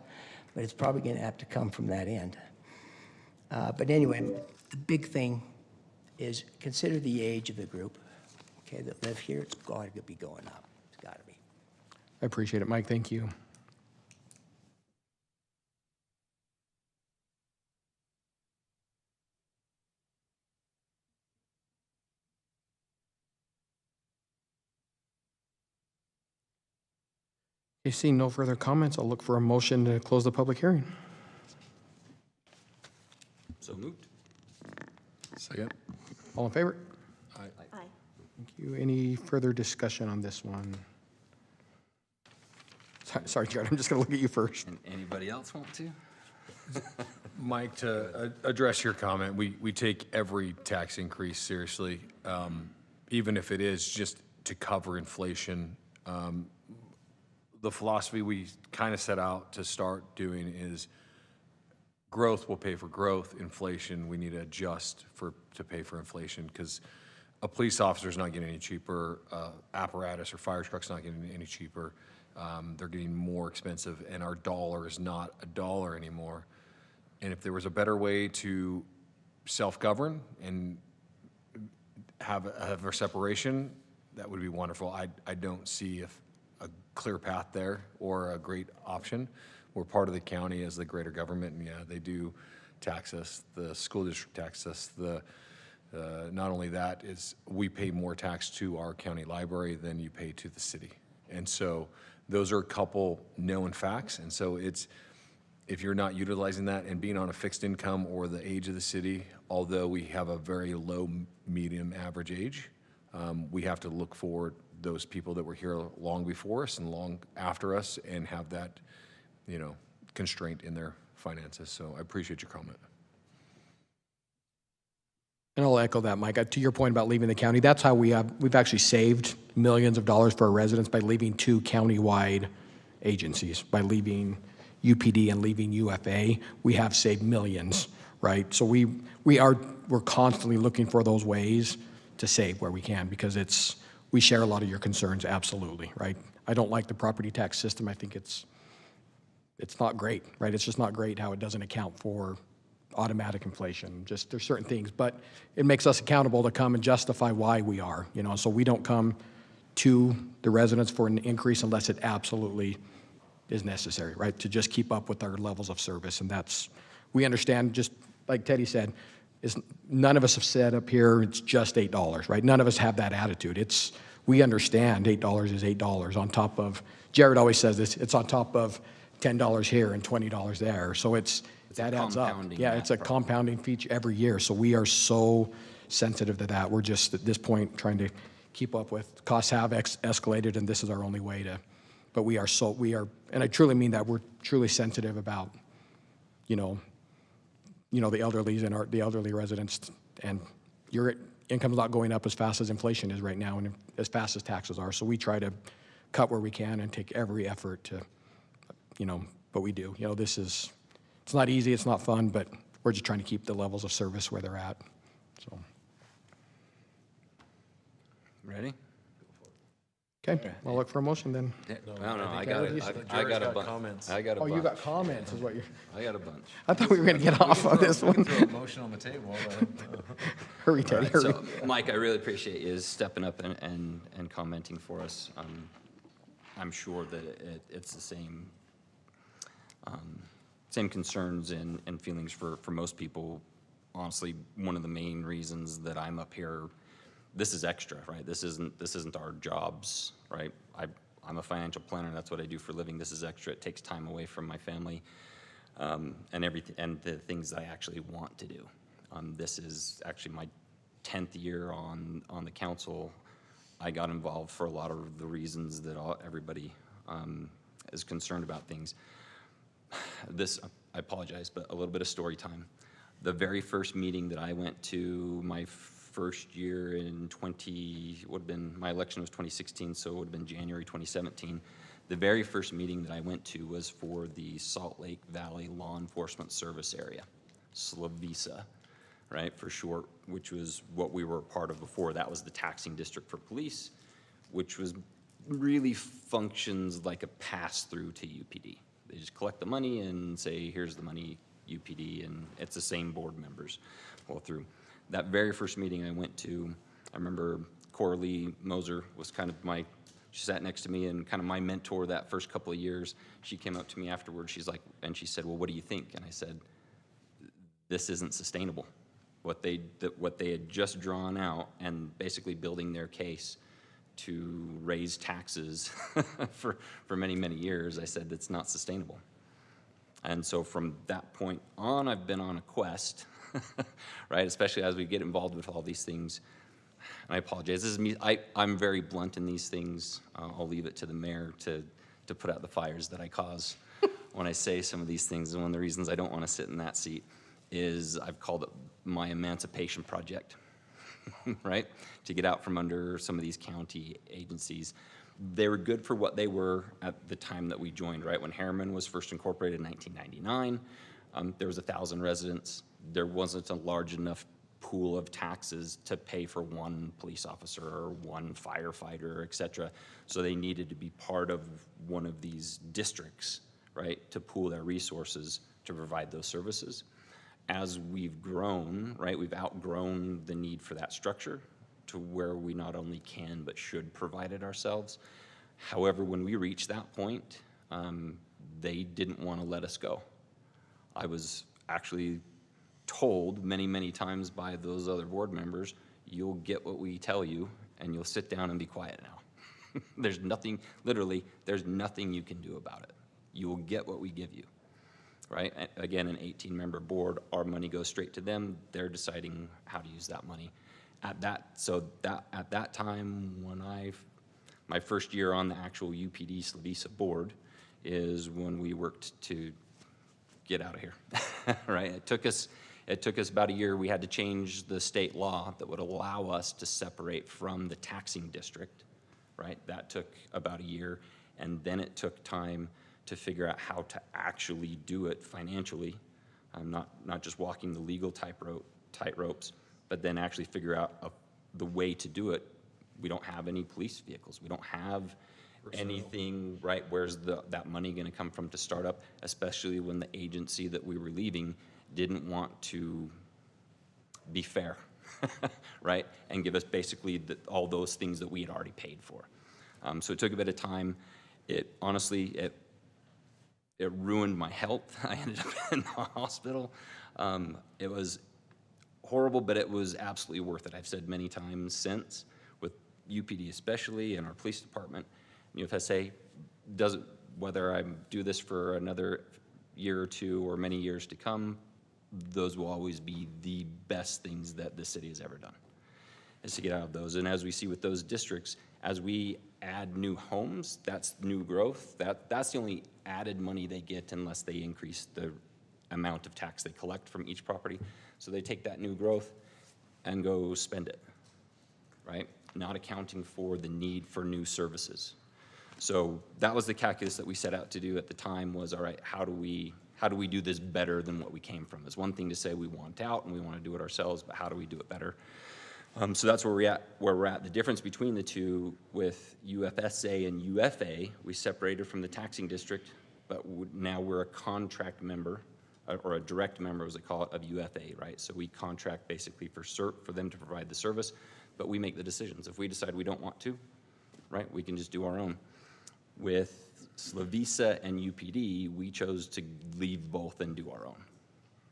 but it's probably gonna have to come from that end. But anyway, the big thing is consider the age of the group, okay, that live here. It's got to be going up. It's got to be. I appreciate it, Mike. Thank you. Okay, seeing no further comments, I'll look for a motion to close the public hearing. So moved. Second. All in favor? Aye. Thank you. Any further discussion on this one? Sorry, Jared, I'm just going to look at you first. And anybody else want to? Mike, to address your comment, we take every tax increase seriously, even if it is just to cover inflation. The philosophy we kind of set out to start doing is growth will pay for growth, inflation, we need to adjust to pay for inflation, because a police officer's not getting any cheaper, apparatus or fire truck's not getting any cheaper. They're getting more expensive, and our dollar is not a dollar anymore. And if there was a better way to self-govern and have a separation, that would be wonderful. I don't see a clear path there or a great option. We're part of the county as the greater government, and yeah, they do tax us. The school district tax us. Not only that, is we pay more tax to our county library than you pay to the city. And so those are a couple known facts. And so if you're not utilizing that and being on a fixed income or the age of the city, although we have a very low, medium, average age, we have to look for those people that were here long before us and long after us and have that, constraint in their finances. So I appreciate your comment. And I'll echo that, Mike. To your point about leaving the county, that's how we've actually saved millions of dollars for our residents by leaving 2 county-wide agencies. By leaving UPD and leaving UFA, we have saved millions, right? So we're constantly looking for those ways to save where we can, because we share a lot of your concerns, absolutely, right? I don't like the property tax system. I think it's not great, right? It's just not great how it doesn't account for automatic inflation. Just there's certain things, but it makes us accountable to come and justify why we are, so we don't come to the residents for an increase unless it absolutely is necessary, right? To just keep up with our levels of service. And we understand, just like Teddy said, none of us have said up here it's just $8, right? None of us have that attitude. We understand $8 is $8 on top of, Jared always says this, it's on top of $10 here and $20 there. So that adds up. Yeah, it's a compounding feature every year. So we are so sensitive to that. We're just at this point trying to keep up with costs have escalated, and this is our only way to. But we are, and I truly mean that, we're truly sensitive about, the elderlies and the elderly residents, and your income's not going up as fast as inflation is right now, and as fast as taxes are. So we try to cut where we can and take every effort to, but we do. It's not easy, it's not fun, but we're just trying to keep the levels of service where they're at. So. Ready? Okay, I'll look for a motion then. No, I got a bunch. I got a Oh, bunch. you got comments is what you're, I got a bunch. I thought we were gonna get off on this one. Throw a motion on the table. Hurry, Teddy, hurry. So, Mike, I really appreciate you stepping up and commenting for us. I'm sure that it's the same concerns and feelings for most people. Honestly, one of the main reasons that I'm up here, this is extra, right? This isn't our jobs, right? I'm a financial planner. That's what I do for a living. This is extra. It takes time away from my family and everything, and the things I actually want to do. This is actually my 10th year on the council. I got involved for a lot of the reasons that everybody is concerned about things. I apologize, but a little bit of story time. The very first meeting that I went to, my first year in my election was 2016, so it would have been January 2017. The very first meeting that I went to was for the Salt Lake Valley Law Enforcement Service Area, SLVSA, right, for short, which was what we were a part of before. That was the taxing district for police, which was really functions like a pass-through to UPD. They just collect the money and say, here's the money, UPD, and it's the same board members all through. That very first meeting I went to, I remember Coralie Moser was kind of she sat next to me and kind of my mentor that first couple of years. She came up to me afterwards, she said, well, what do you think? And I said, this isn't sustainable. What they had just drawn out and basically building their case to raise taxes for many, many years, I said that's not sustainable. And so from that point on, I've been on a quest, right, especially as we get involved with all these things. And I apologize, this is me, I'm very blunt in these things. I'll leave it to the mayor to put out the fires that I cause when I say some of these things. And one of the reasons I don't want to sit in that seat is I've called it my emancipation project. Right, to get out from under some of these county agencies. They were good for what they were at the time that we joined, right? When Herriman was first incorporated in 1999, there was 1,000 residents. There wasn't a large enough pool of taxes to pay for one police officer or one firefighter, et cetera. So they needed to be part of one of these districts, right, to pool their resources to provide those services. As we've grown, right, we've outgrown the need for that structure to where we not only can but should provide it ourselves. However, when we reached that point, they didn't want to let us go. I was actually told many, many times by those other board members, you'll get what we tell you and you'll sit down and be quiet now. There's nothing, literally, there's nothing you can do about it. You will get what we give you. Right? Again, an 18-member board, our money goes straight to them. They're deciding how to use that money. At that time, when my first year on the actual UPD SLVSA board is when we worked to get out of here. Right? It took us about a year. We had to change the state law that would allow us to separate from the taxing district. Right? That took about a year, and then it took time to figure out how to actually do it financially, not just walking the legal tightropes, but then actually figure out the way to do it. We don't have any police vehicles. We don't have anything, right? Where's that money going to come from to start up, especially when the agency that we were leaving didn't want to be fair, right? And give us basically all those things that we had already paid for. So it took a bit of time. Honestly, it ruined my health. I ended up in the hospital. It was horrible, but it was absolutely worth it. I've said many times since, with UPD especially, and our police department, HCFSA, whether I do this for another year or two or many years to come, those will always be the best things that the city has ever done, is to get out of those. And as we see with those districts, as we add new homes, that's new growth. That's the only added money they get unless they increase the amount of tax they collect from each property. So they take that new growth and go spend it, right? Not accounting for the need for new services. So that was the calculus that we set out to do at the time was, all right, how do we do this better than what we came from? It's one thing to say we want out and we want to do it ourselves, but how do we do it better? So that's where we're at. The difference between the two with UFSA and UFA, we separated from the taxing district, but now we're a contract member, or a direct member, as they call it, of UFA, right? So we contract basically for them to provide the service, but we make the decisions. If we decide we don't want to, right, we can just do our own. With SLVSA and UPD, we chose to leave both and do our own,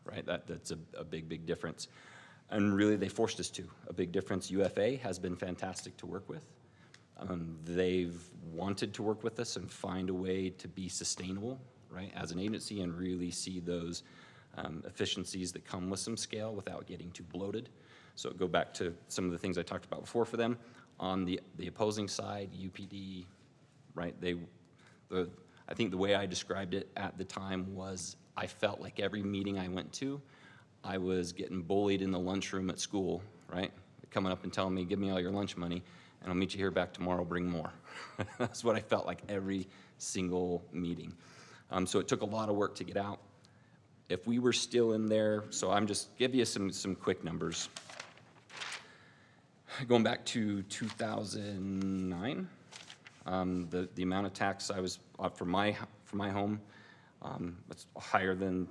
right? That's a big, big difference. And really, they forced us to. A big difference, UFA has been fantastic to work with. They've wanted to work with us and find a way to be sustainable, right, as an agency and really see those efficiencies that come with some scale without getting too bloated. So go back to some of the things I talked about before for them. On the opposing side, UPD, right, I think the way I described it at the time was I felt like every meeting I went to, I was getting bullied in the lunchroom at school, right? Coming up and telling me, give me all your lunch money, and I'll meet you here back tomorrow, bring more. That's what I felt like every single meeting. So it took a lot of work to get out. If we were still in there, so I'm just give you some quick numbers. Going back to 2009, the amount of tax I was for my home, it's higher than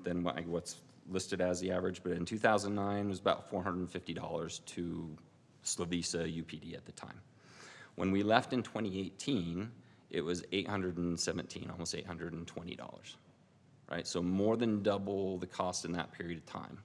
what's listed as the average. But in 2009, it was about $450 to Slovisa UPD at the time. When we left in 2018, it was $817, almost $820, right? So more than double the cost in that period of time.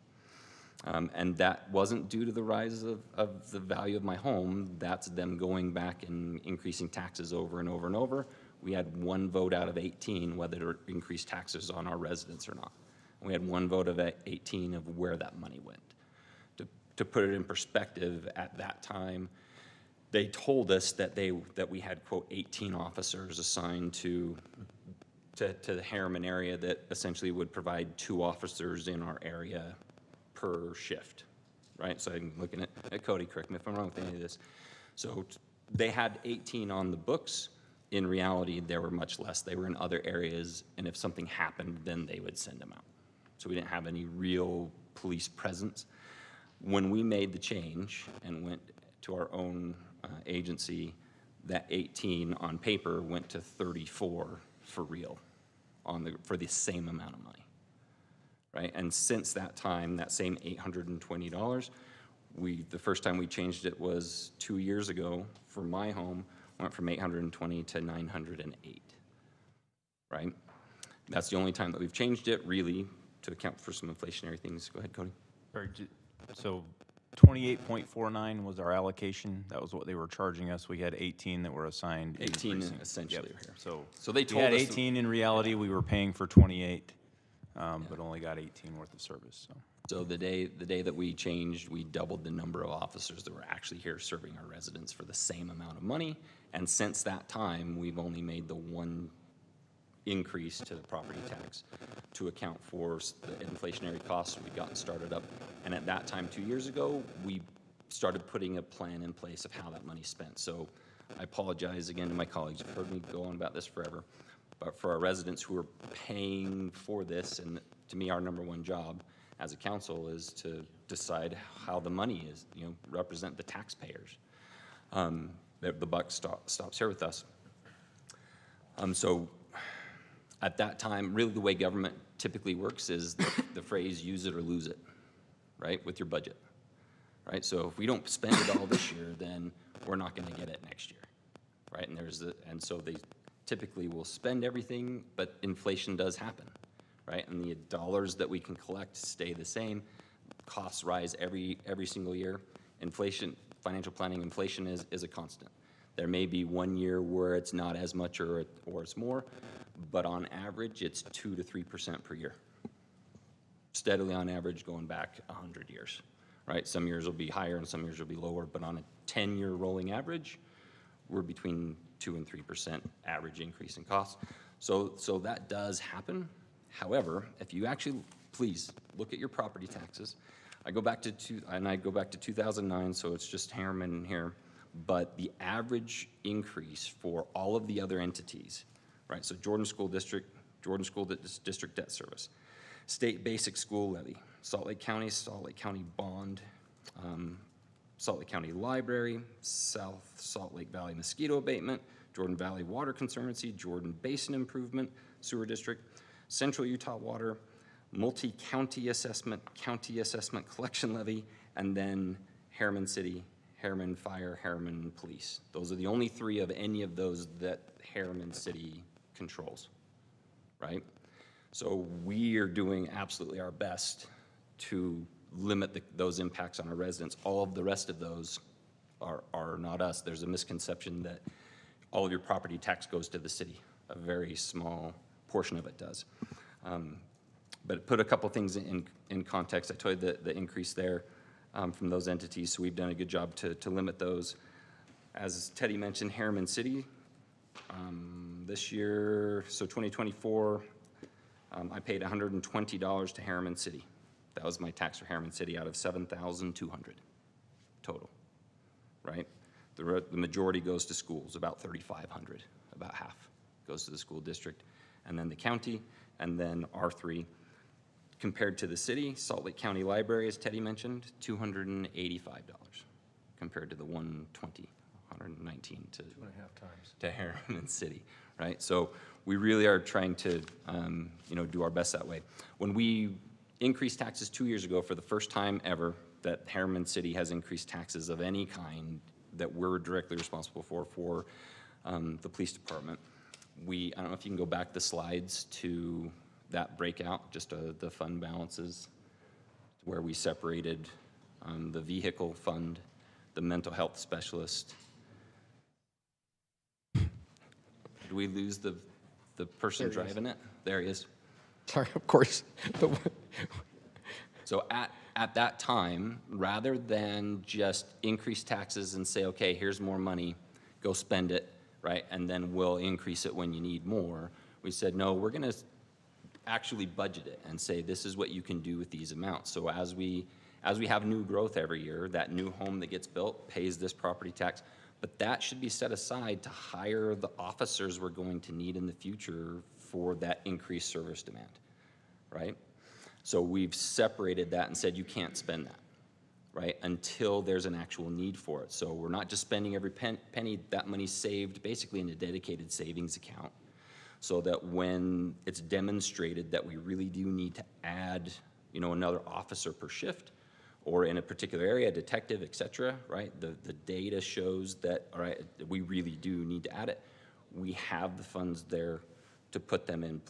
And that wasn't due to the rise of the value of my home. That's them going back and increasing taxes over and over and over. We had one vote out of 18 whether to increase taxes on our residents or not. And we had one vote of 18 of where that money went. To put it in perspective, at that time, they told us that we had, quote, 18 officers assigned to the Herriman area that essentially would provide 2 officers in our area per shift, right? So I'm looking at Cody, correct me if I'm wrong with any of this. So they had 18 on the books. In reality, there were much less. They were in other areas, and if something happened, then they would send them out. So we didn't have any real police presence. When we made the change and went to our own agency, that 18 on paper went to 34 for real for the same amount of money, right? And since that time, that same $820, the first time we changed it was 2 years ago for my home, went from 820 to 908, right? That's the only time that we've changed it, really, to account for some inflationary things. Go ahead, Cody. So 28.49 was our allocation. That was what they were charging us. We had 18 that were assigned. 18 precinct. essentially Yep. here. So they we told had us 18 in reality. We were paying for 28, but only got 18 worth of service. So the day that we changed, we doubled the number of officers that were actually here serving our residents for the same amount of money. And since that time, we've only made the one increase to the property tax to account for the inflationary costs we'd gotten started up. And at that time, 2 years ago, we started putting a plan in place of how that money's spent. So I apologize again to my colleagues. You've heard me go on about this forever. But for our residents who are paying for this, and to me, our number one job as a council is to decide how the money is, represent the taxpayers. The buck stops here with us. So at that time, really the way government typically works is the phrase use it or lose it, right, with your budget, right? So if we don't spend it all this year, then we're not going to get it next year, right? And so they typically will spend everything, but inflation does happen, right? And the dollars that we can collect stay the same. Costs rise every single year. Inflation, financial planning, inflation is a constant. There may be 1 year where it's not as much or it's more, but on average, it's 2 to 3% per year. Steadily on average going back 100 years, right? Some years will be higher and some years will be lower, but on a 10-year rolling average, we're between 2 and 3% average increase in costs. So that does happen. However, if you actually, please, look at your property taxes. I go back to 2009, so it's just Herriman here. But the average increase for all of the other entities, right? So Jordan School District District Debt Service, State Basic School Levy, Salt Lake County Bond, Salt Lake County Library, South Salt Lake Valley Mosquito Abatement, Jordan Valley Water Conservancy, Jordan Basin Improvement, Sewer District, Central Utah Water, Multi-County Assessment, County Assessment Collection Levy, and then Herriman City, Herriman Fire, Herriman Police. Those are the only 3 of any of those that Herriman City controls, right? So we are doing absolutely our best to limit those impacts on our residents. All of the rest of those are not us. There's a misconception that all of your property tax goes to the city. A very small portion of it does. But put a couple things in context. I told you the increase there from those entities, so we've done a good job to limit those. As Teddy mentioned, Herriman City, this year, so 2024, I paid $120 to Herriman City. That was my tax for Herriman City out of $7,200 total, right? The majority goes to schools, about $3,500, about half goes to the school district, and then the county, and then R3. Compared to the city, Salt Lake County Library, as Teddy mentioned, $285 compared to the 119 to 2.5 times to Herriman City, right? So we really are trying to, do our best that way. When we increased taxes 2 years ago, for the first time ever, that Herriman City has increased taxes of any kind that we're directly responsible for the police department. I don't know if you can go back the slides to that breakout, just the fund balances, where we separated the vehicle fund, the mental health specialist. Did we lose the person driving it? There he is. Sorry, of course. So at that time, rather than just increase taxes and say, okay, here's more money, go spend it, right, and then we'll increase it when you need more, we said, no, we're going to actually budget it and say, this is what you can do with these amounts. So as we have new growth every year, that new home that gets built pays this property tax, but that should be set aside to hire the officers we're going to need in the future for that increased service demand, right? So we've separated that and said you can't spend that, right, until there's an actual need for it. So we're not just spending every penny, that money's saved basically in a dedicated savings account, so that when it's demonstrated that we really do need to add, another officer per shift, or in a particular area, a detective, et cetera, right? The data shows that, all right, we really do need to add it. We have the funds there to put them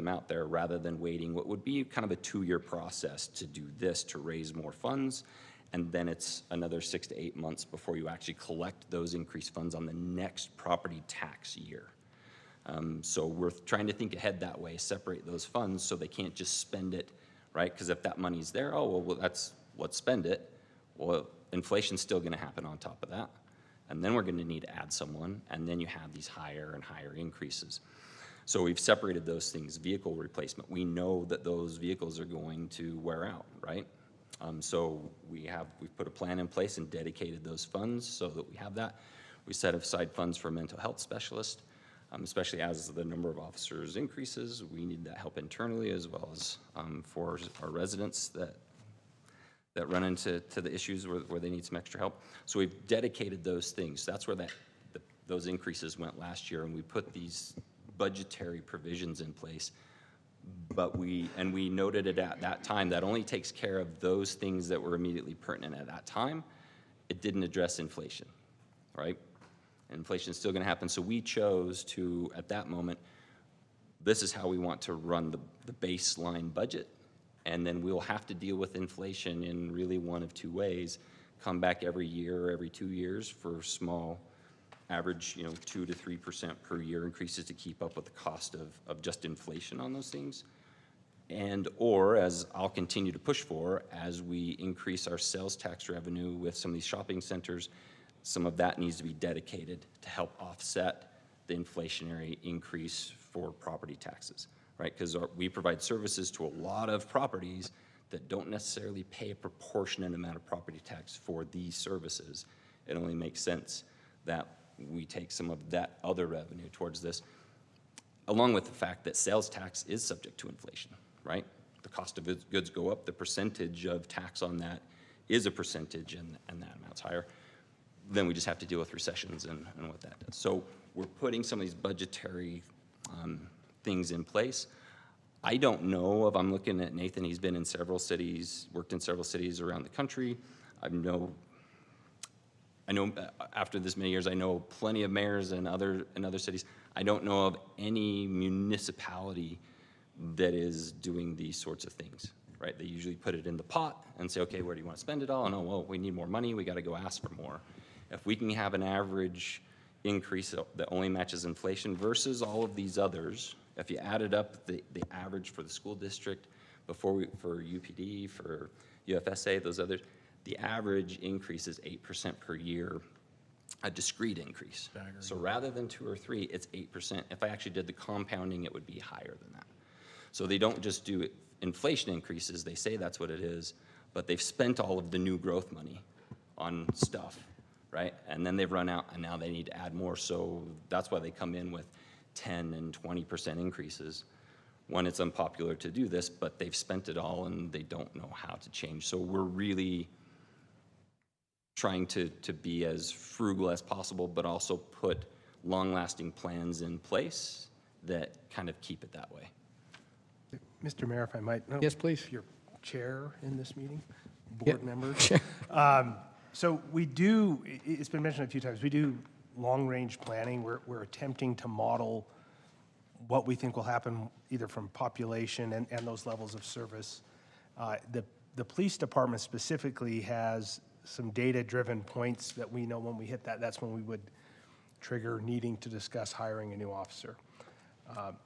out there, rather than waiting what would be kind of a 2-year process to do this, to raise more funds, and then it's another 6 to 8 months before you actually collect those increased funds on the next property tax year. So we're trying to think ahead that way, separate those funds so they can't just spend it, right? Because if that money's there, let's spend it. Well, inflation's still going to happen on top of that. And then we're going to need to add someone, and then you have these higher and higher increases. So we've separated those things. Vehicle replacement, we know that those vehicles are going to wear out, right? So we've put a plan in place and dedicated those funds so that we have that. We set aside funds for a mental health specialist. Especially as the number of officers increases, we need that help internally, as well as for our residents that run into the issues where they need some extra help. So we've dedicated those things. That's where those increases went last year, and we put these budgetary provisions in place. But we noted it at that time that only takes care of those things that were immediately pertinent at that time. It didn't address inflation, right? Inflation is still going to happen, so we chose to, at that moment, this is how we want to run the baseline budget, and then we'll have to deal with inflation in really one of two ways. Come back every year or every 2 years for small, average, 2 to 3% per year increases to keep up with the cost of just inflation on those things. Or, as I'll continue to push for, as we increase our sales tax revenue with some of these shopping centers, some of that needs to be dedicated to help offset the inflationary increase for property taxes, right? Because we provide services to a lot of properties that don't necessarily pay a proportionate amount of property tax for these services. It only makes sense that we take some of that other revenue towards this, along with the fact that sales tax is subject to inflation, right? The cost of goods go up, the percentage of tax on that is a percentage, and that amount's higher. Then we just have to deal with recessions and what that does. So we're putting some of these budgetary things in place. I don't know if I'm looking at Nathan, he's been in several cities, worked in several cities around the country. I know after this many years, I know plenty of mayors in other cities. I don't know of any municipality that is doing these sorts of things, right? They usually put it in the pot and say, okay, where do you want to spend it all? And we need more money, we got to go ask for more. If we can have an average increase that only matches inflation versus all of these others, if you added up the average for the school district, for UPD, for UFSA, those others, the average increase is 8% per year, a discrete increase. So rather than 2 or 3, it's 8%. If I actually did the compounding, it would be higher than that. So they don't just do inflation increases, they say that's what it is, but they've spent all of the new growth money on stuff, right? And then they've run out, and now they need to add more, so that's why they come in with 10 and 20% increases. One, it's unpopular to do this, but they've spent it all and they don't know how to change. So we're really trying to be as frugal as possible, but also put long-lasting plans in place that kind of keep it that way. Mr. Mayor, if I might. Yes, please. If you're chair in this meeting, Yep. board members. So we do, it's been mentioned a few times, we do long-range planning. We're attempting to model what we think will happen either from population and those levels of service. The police department specifically has some data-driven points that we know when we hit that, that's when we would trigger needing to discuss hiring a new officer.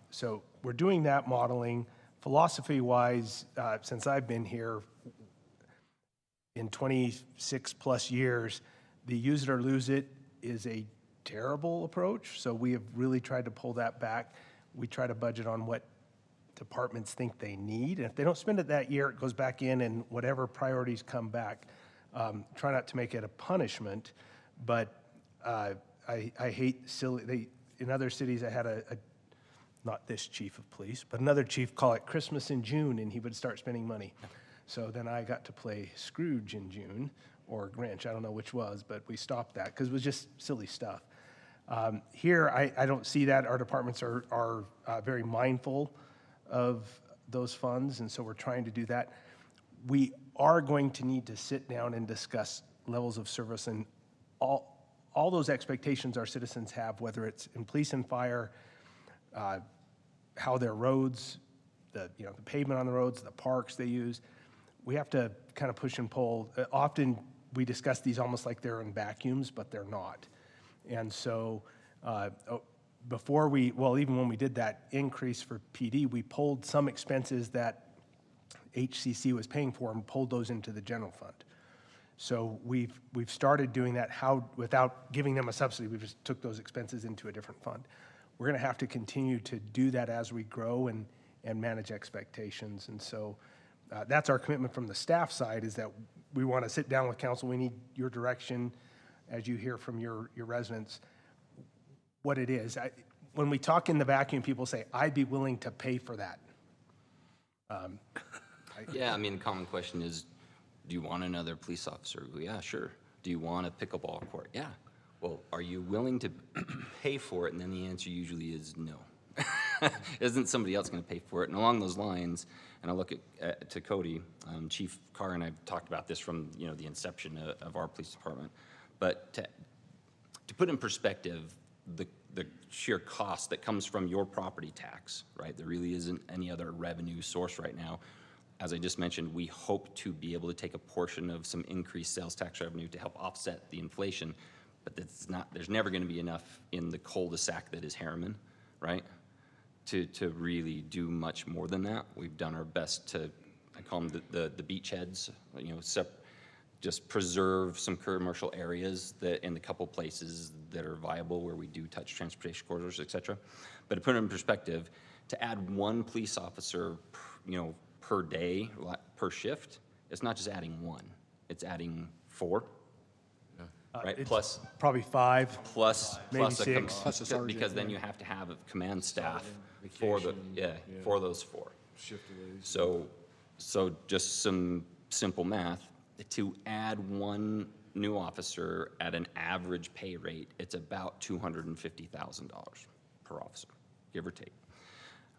So we're doing that modeling. Philosophy-wise, since I've been here in 26 plus years, the use it or lose it is a terrible approach. So we have really tried to pull that back. We try to budget on what departments think they need. And if they don't spend it that year, it goes back in and whatever priorities come back. Try not to make it a punishment, but I hate silly, in other cities I had not this chief of police, but another chief call it Christmas in June and he would start spending money. So then I got to play Scrooge in June or Grinch, I don't know which was, but we stopped that because it was just silly stuff. Here, I don't see that. Our departments are very mindful of those funds, and so we're trying to do that. We are going to need to sit down and discuss levels of service and all those expectations our citizens have, whether it's in police and fire, how their roads, the pavement on the roads, the parks they use. We have to kind of push and pull. Often we discuss these almost like they're in vacuums, but they're not. And so even when we did that increase for PD, we pulled some expenses that HCC was paying for and pulled those into the general fund. So we've started doing that without giving them a subsidy. We just took those expenses into a different fund. We're going to have to continue to do that as we grow and manage expectations. And so that's our commitment from the staff side, is that we want to sit down with council. We need your direction as you hear from your residents what it is. When we talk in the vacuum, people say, I'd be willing to pay for that. Yeah, I mean, the common question is, do you want another police officer? Well, yeah, sure. Do you want a pickleball court? Yeah. Well, are you willing to pay for it? And then the answer usually is no. Isn't somebody else going to pay for it? And along those lines, and I look to Cody, Chief Carr and I've talked about this from the inception of our police department. But to put in perspective, the sheer cost that comes from your property tax, right? There really isn't any other revenue source right now. As I just mentioned, we hope to be able to take a portion of some increased sales tax revenue to help offset the inflation, but there's never going to be enough in the cul-de-sac that is Herriman, right? To really do much more than that. We've done our best to, I call them the beachheads, just preserve some commercial areas that in the couple places that are viable where we do touch transportation corridors, et cetera. But to put it in perspective, to add one police officer, per day, per shift, it's not just adding one, it's adding 4. Right, plus Probably 5. Maybe 6. Plus a sergeant, because then you have to have a command staff for for those 4. So just some simple math, to add one new officer at an average pay rate, it's about $250,000 per officer, give or take,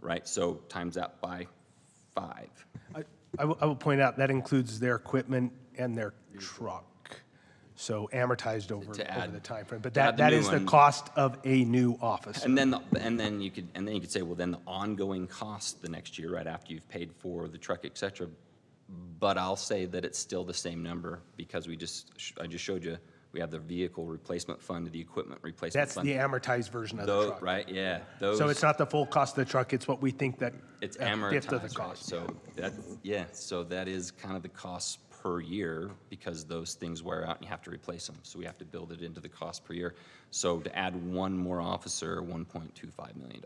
right? So times that by 5. I will point out that includes their equipment and their truck. So amortized over the time frame. But that is the cost of a new officer. And then you could say, well, then the ongoing cost the next year, right after you've paid for the truck, et cetera. But I'll say that it's still the same number because I just showed you we have the vehicle replacement fund, the equipment replacement fund. That's the amortized version of the truck. Right, yeah. So it's not the full cost of the truck, it's what we think that It's a amortized, fifth of the right? cost. So that is kind of the cost per year because those things wear out and you have to replace them. So we have to build it into the cost per year. So to add one more officer, $1.25 million,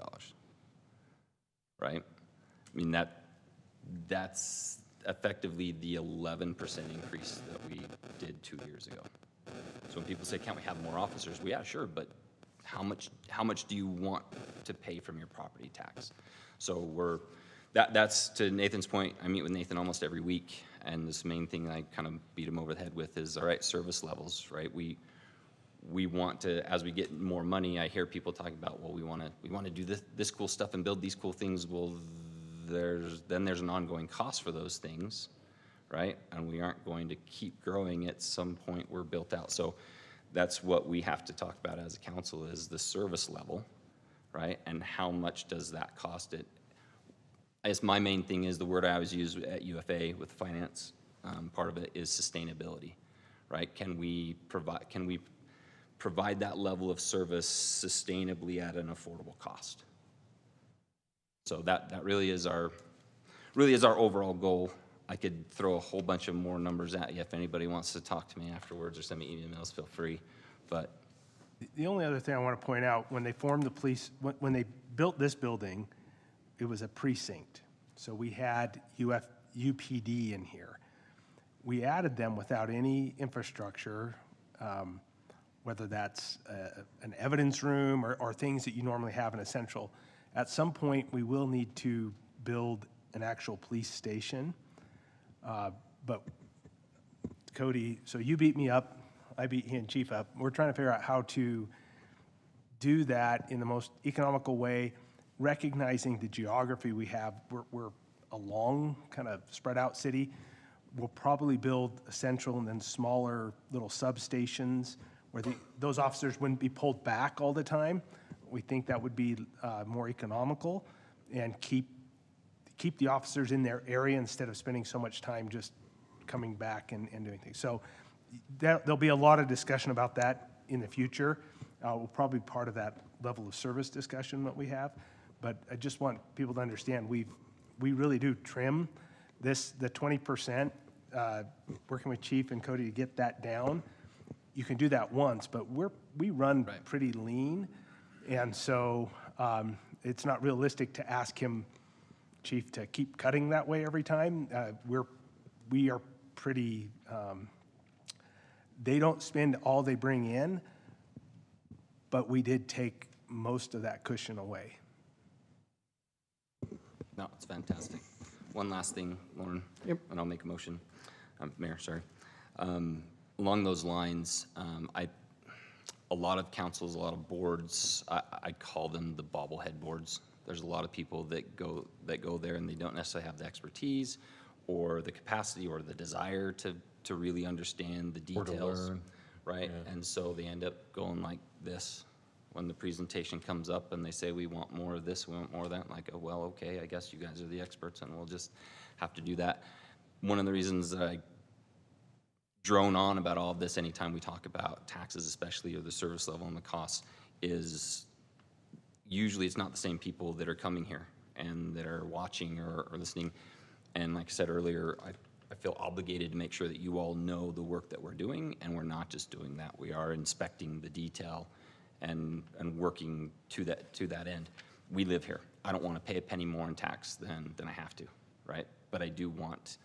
right? I mean, that's effectively the 11% increase that we did 2 years ago. So when people say, can't we have more officers? Well, yeah, sure, but how much do you want to pay from your property tax? So that's to Nathan's point. I meet with Nathan almost every week, and this main thing I kind of beat him over the head with is, all right, service levels, right? We want to, as we get more money, I hear people talking about, well, we want to do this cool stuff and build these cool things. Well, there's an ongoing cost for those things, right? And we aren't going to keep growing. At some point, we're built out. So that's what we have to talk about as a council, is the service level, right? And how much does that cost it? I guess my main thing is the word I always use at UFA with finance, part of it is sustainability, right? Can we provide that level of service sustainably at an affordable cost? So that really is our overall goal. I could throw a whole bunch of more numbers at you if anybody wants to talk to me afterwards or send me emails, feel free. But The only other thing I want to point out, when they formed the police, when they built this building, it was a precinct. So we had UPD in here. We added them without any infrastructure, whether that's an evidence room or things that you normally have in a central. At some point, we will need to build an actual police station. But Cody, so you beat me up, I beat he and Chief up. We're trying to figure out how to do that in the most economical way, recognizing the geography we have. We're a long, kind of spread out city. We'll probably build a central and then smaller little substations where those officers wouldn't be pulled back all the time. We think that would be more economical and keep the officers in their area instead of spending so much time just coming back and doing things. So there'll be a lot of discussion about that in the future. Will probably be part of that level of service discussion that we have. But I just want people to understand we really do trim the 20%, working with Chief and Cody to get that down. You can do that once, but we run pretty lean. And so it's not realistic to ask him, Chief, to keep cutting that way every time. We are pretty, they don't spend all they bring in, but we did take most of that cushion away. no, it's fantastic. One last thing, Lauren, Yep. and I'll make a motion. Mayor, sorry. Along those lines, a lot of councils, a lot of boards, I call them the bobblehead boards. There's a lot of people that go there and they don't necessarily have the expertise or the capacity or the desire to really understand the details. learn. Right? And so they end up going like this when the presentation comes up and they say, we want more of this, we want more of that. Like, oh, well, okay, I guess you guys are the experts and we'll just have to do that. One of the reasons that I drone on about all of this anytime we talk about taxes especially, or the service level and the costs, is usually it's not the same people that are coming here and that are watching or listening. And like I said earlier, I feel obligated to make sure that you all know the work that we're doing, and we're not just doing that. We are inspecting the detail and working to that end. We live here. I don't want to pay a penny more in tax than I have to, right? But I do want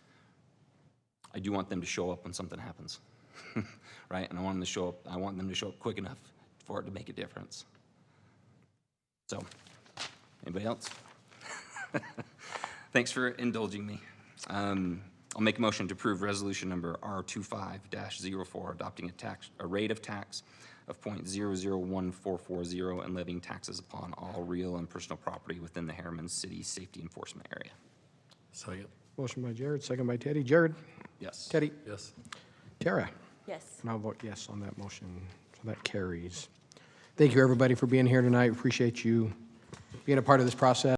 them to show up when something happens, right? And I want them to show up quick enough for it to make a difference. So, anybody else? Thanks for indulging me. I'll make a motion to approve resolution number R25-04, adopting a rate of tax of .001440 and levying taxes upon all real and personal property within the Herriman City Safety Enforcement Area. Second. Motion by Jared, second by Teddy. Jared? Yes. Teddy? Yes. Tara? Yes. And I'll vote yes on that motion, so that carries. Thank you, everybody, for being here tonight. Appreciate you being a part of this process.